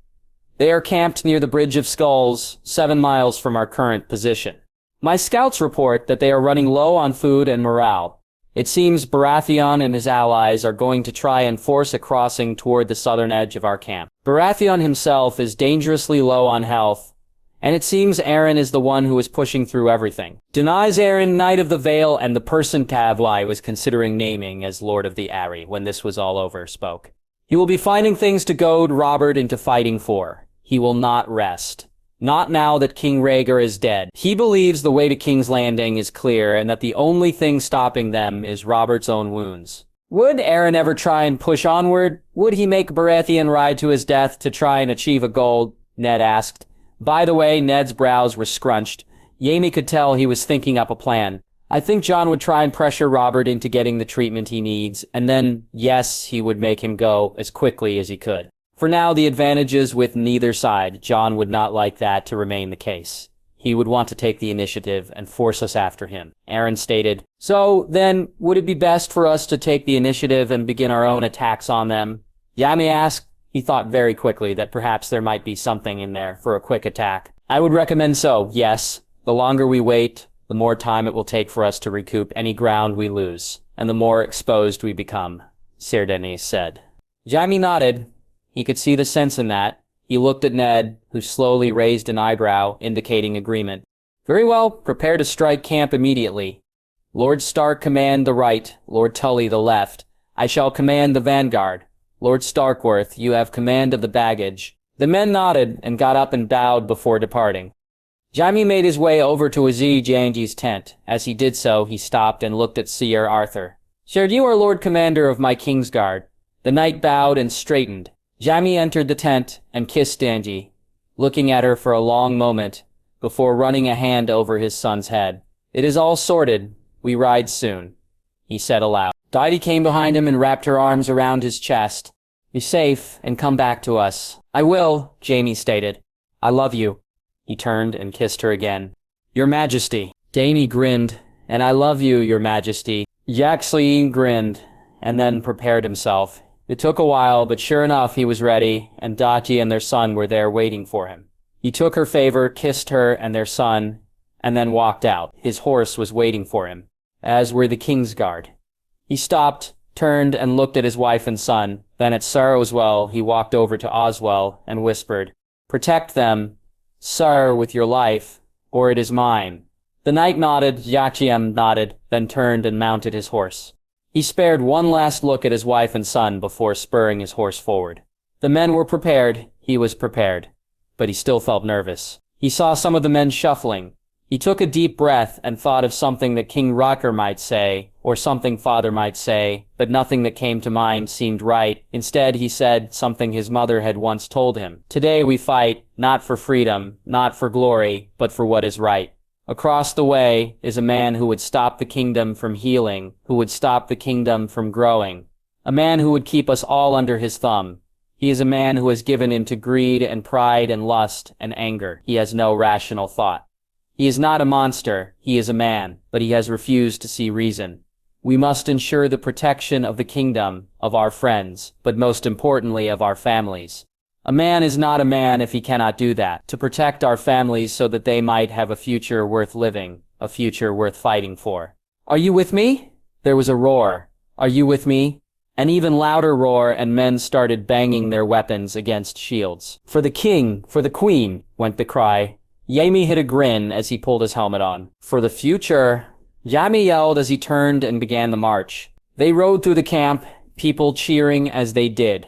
They are camped near the Bridge of Skulls, 7 miles from our current position. My scouts report that they are running low on food and morale. It seems Baratheon and his allies are going to try and force a crossing toward the southern edge of our camp. Baratheon himself is dangerously low on health, and it seems Arryn is the one who is pushing through everything. Denies Arryn, Knight of the Vale, and the person Tavlai was considering naming as Lord of the Arry when this was all over, spoke. He will be finding things to goad Robert into fighting for. He will not rest. Not now that King Rhaegar is dead. He believes the way to King's Landing is clear and that the only thing stopping them is Robert's own wounds. Would Arryn ever try and push onward? Would he make Baratheon ride to his death to try and achieve a goal? Ned asked. By the way, Ned's brows were scrunched. Jaime could tell he was thinking up a plan. I think Jon would try and pressure Robert into getting the treatment he needs, and then, yes, he would make him go as quickly as he could. For now, the advantage is with neither side. Jon would not like that to remain the case. He would want to take the initiative and force us after him. Arryn stated, So, then, would it be best for us to take the initiative and begin our own attacks on them? Jaime asked. He thought very quickly that perhaps there might be something in there for a quick attack. I would recommend so, yes. The longer we wait, the more time it will take for us to recoup any ground we lose, and the more exposed we become, Ser Denys said. Jaime nodded. He could see the sense in that. He looked at Ned, who slowly raised an eyebrow, indicating agreement. Very well, prepare to strike camp immediately. Lord Stark command the right, Lord Tully the left. I shall command the vanguard. Lord Starkworth, you have command of the baggage. The men nodded and got up and bowed before departing. Jaime made his way over to Azee Jangi's tent. As he did so, he stopped and looked at Sir Arthur. Sir, you are Lord Commander of my Kingsguard. The knight bowed and straightened. Jaime entered the tent and kissed Jangi, looking at her for a long moment before running a hand over his son's head. It is all sorted. We ride soon, he said aloud. Didi came behind him and wrapped her arms around his chest. Be safe and come back to us. I will, Jaime stated. I love you. He turned and kissed her again. Your Majesty. Dany grinned. And I love you, Your Majesty. Jaxley grinned and then prepared himself. It took a while, but sure enough he was ready, and Dachi and their son were there waiting for him. He took her favor, kissed her and their son, and then walked out. His horse was waiting for him, as were the Kingsguard. He stopped, turned, and looked at his wife and son. Then at Sir Oswell, he walked over to Oswell and whispered, Protect them, sir, with your life, or it is mine. The knight nodded, Yachiam nodded, then turned and mounted his horse. He spared one last look at his wife and son before spurring his horse forward. The men were prepared, he was prepared, but he still felt nervous. He saw some of the men shuffling. He took a deep breath and thought of something that King Rocker might say, or something Father might say, but nothing that came to mind seemed right. Instead, he said something his mother had once told him. Today we fight, not for freedom, not for glory, but for what is right. Across the way is a man who would stop the kingdom from healing, who would stop the kingdom from growing. A man who would keep us all under his thumb. He is a man who has given in to greed and pride and lust and anger. He has no rational thought. He is not a monster, he is a man, but he has refused to see reason. We must ensure the protection of the kingdom, of our friends, but most importantly of our families. A man is not a man if he cannot do that, to protect our families so that they might have a future worth living, a future worth fighting for. Are you with me? There was a roar. Are you with me? An even louder roar, and men started banging their weapons against shields. For the king, for the queen, went the cry. Jaime hid a grin as he pulled his helmet on. For the future, Jaime yelled as he turned and began the march. They rode through the camp, people cheering as they did.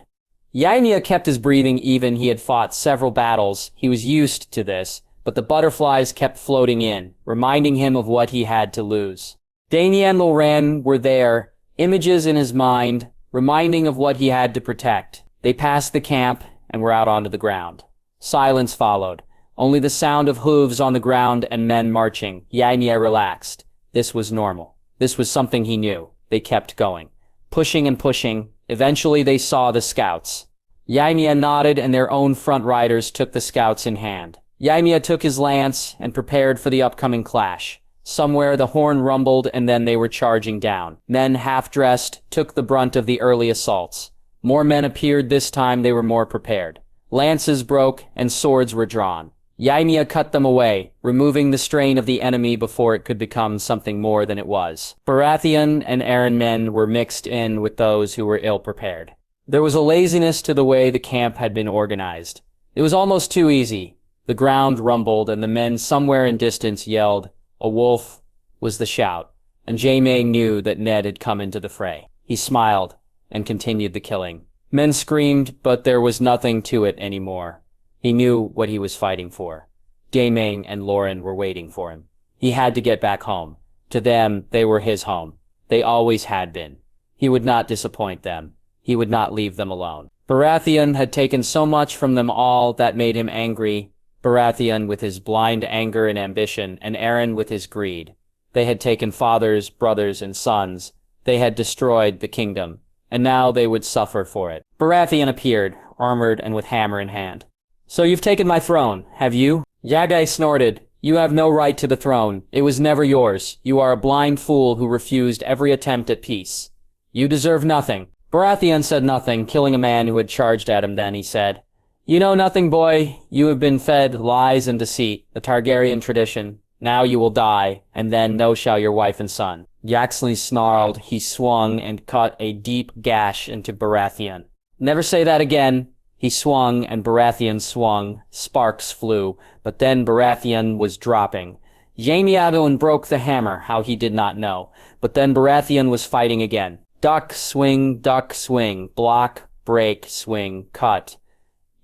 Jaime kept his breathing even. He had fought several battles. He was used to this, but the butterflies kept floating in, reminding him of what he had to lose. Dany and Loren were there, images in his mind, reminding of what he had to protect. They passed the camp and were out onto the ground. Silence followed. Only the sound of hooves on the ground and men marching. Jaime relaxed. This was normal. This was something he knew. They kept going. Pushing and pushing. Eventually they saw the scouts. Jaime nodded and their own front riders took the scouts in hand. Jaime took his lance and prepared for the upcoming clash. Somewhere the horn rumbled and then they were charging down. Men half-dressed took the brunt of the early assaults. More men appeared this time. They were more prepared. Lances broke and swords were drawn. Jaime cut them away, removing the strain of the enemy before it could become something more than it was. Baratheon and Arryn men were mixed in with those who were ill-prepared. There was a laziness to the way the camp had been organized. It was almost too easy. The ground rumbled and the men somewhere in distance yelled, "A wolf," was the shout, and Jaime knew that Ned had come into the fray. He smiled and continued the killing. Men screamed, but there was nothing to it anymore. He knew what he was fighting for. Daemon and Loren were waiting for him. He had to get back home. To them, they were his home. They always had been. He would not disappoint them. He would not leave them alone. Baratheon had taken so much from them all that made him angry. Baratheon with his blind anger and ambition, and Arryn with his greed. They had taken fathers, brothers, and sons. They had destroyed the kingdom, and now they would suffer for it. Baratheon appeared, armored and with hammer in hand. "So you've taken my throne, have you?" Yagai snorted. "You have no right to the throne. It was never yours. You are a blind fool who refused every attempt at peace. You deserve nothing." Baratheon said nothing, killing a man who had charged at him. Then he said, "You know nothing, boy. You have been fed lies and deceit, the Targaryen tradition. Now you will die, and then no shall your wife and son." Jaxley snarled. He swung and cut a deep gash into Baratheon. "Never say that again." He swung, and Baratheon swung. Sparks flew, but then Baratheon was dropping. Jaime Adelin broke the hammer, how he did not know. But then Baratheon was fighting again. Duck, swing, block, break, swing, cut.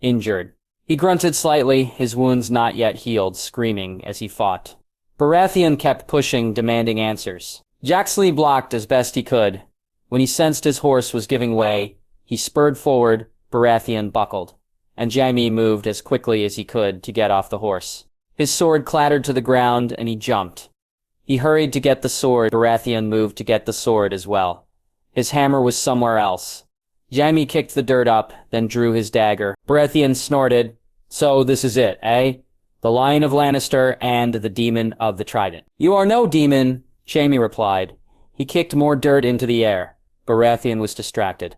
Injured. He grunted slightly, his wounds not yet healed, screaming as he fought. Baratheon kept pushing, demanding answers. Jaxley blocked as best he could. When he sensed his horse was giving way, he spurred forward. Baratheon buckled, and Jaime moved as quickly as he could to get off the horse. His sword clattered to the ground, and he jumped. He hurried to get the sword. Baratheon moved to get the sword as well. His hammer was somewhere else. Jaime kicked the dirt up, then drew his dagger. Baratheon snorted. So this is it, eh? The Lion of Lannister and the Demon of the Trident. You are no demon, Jaime replied. He kicked more dirt into the air. Baratheon was distracted.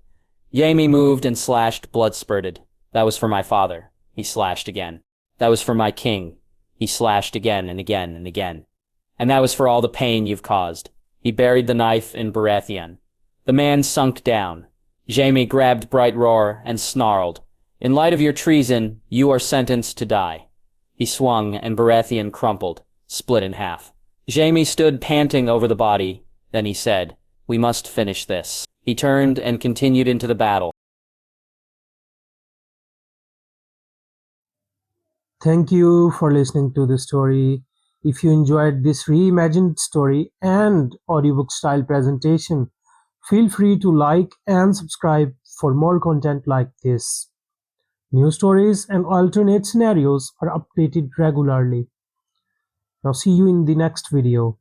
Jaime moved and slashed, blood spurted. That was for my father. He slashed again. That was for my king. He slashed again and again and again. And that was for all the pain you've caused. He buried the knife in Baratheon. The man sunk down. Jaime grabbed Bright Roar and snarled. In light of your treason, you are sentenced to die. He swung, and Baratheon crumpled, split in half. Jaime stood panting over the body. Then he said, "We must finish this." He turned and continued into the battle. Thank you for listening to the story. If you enjoyed this reimagined story and audiobook style presentation, feel free to like and subscribe for more content like this. New stories and alternate scenarios are updated regularly. Now see you in the next video.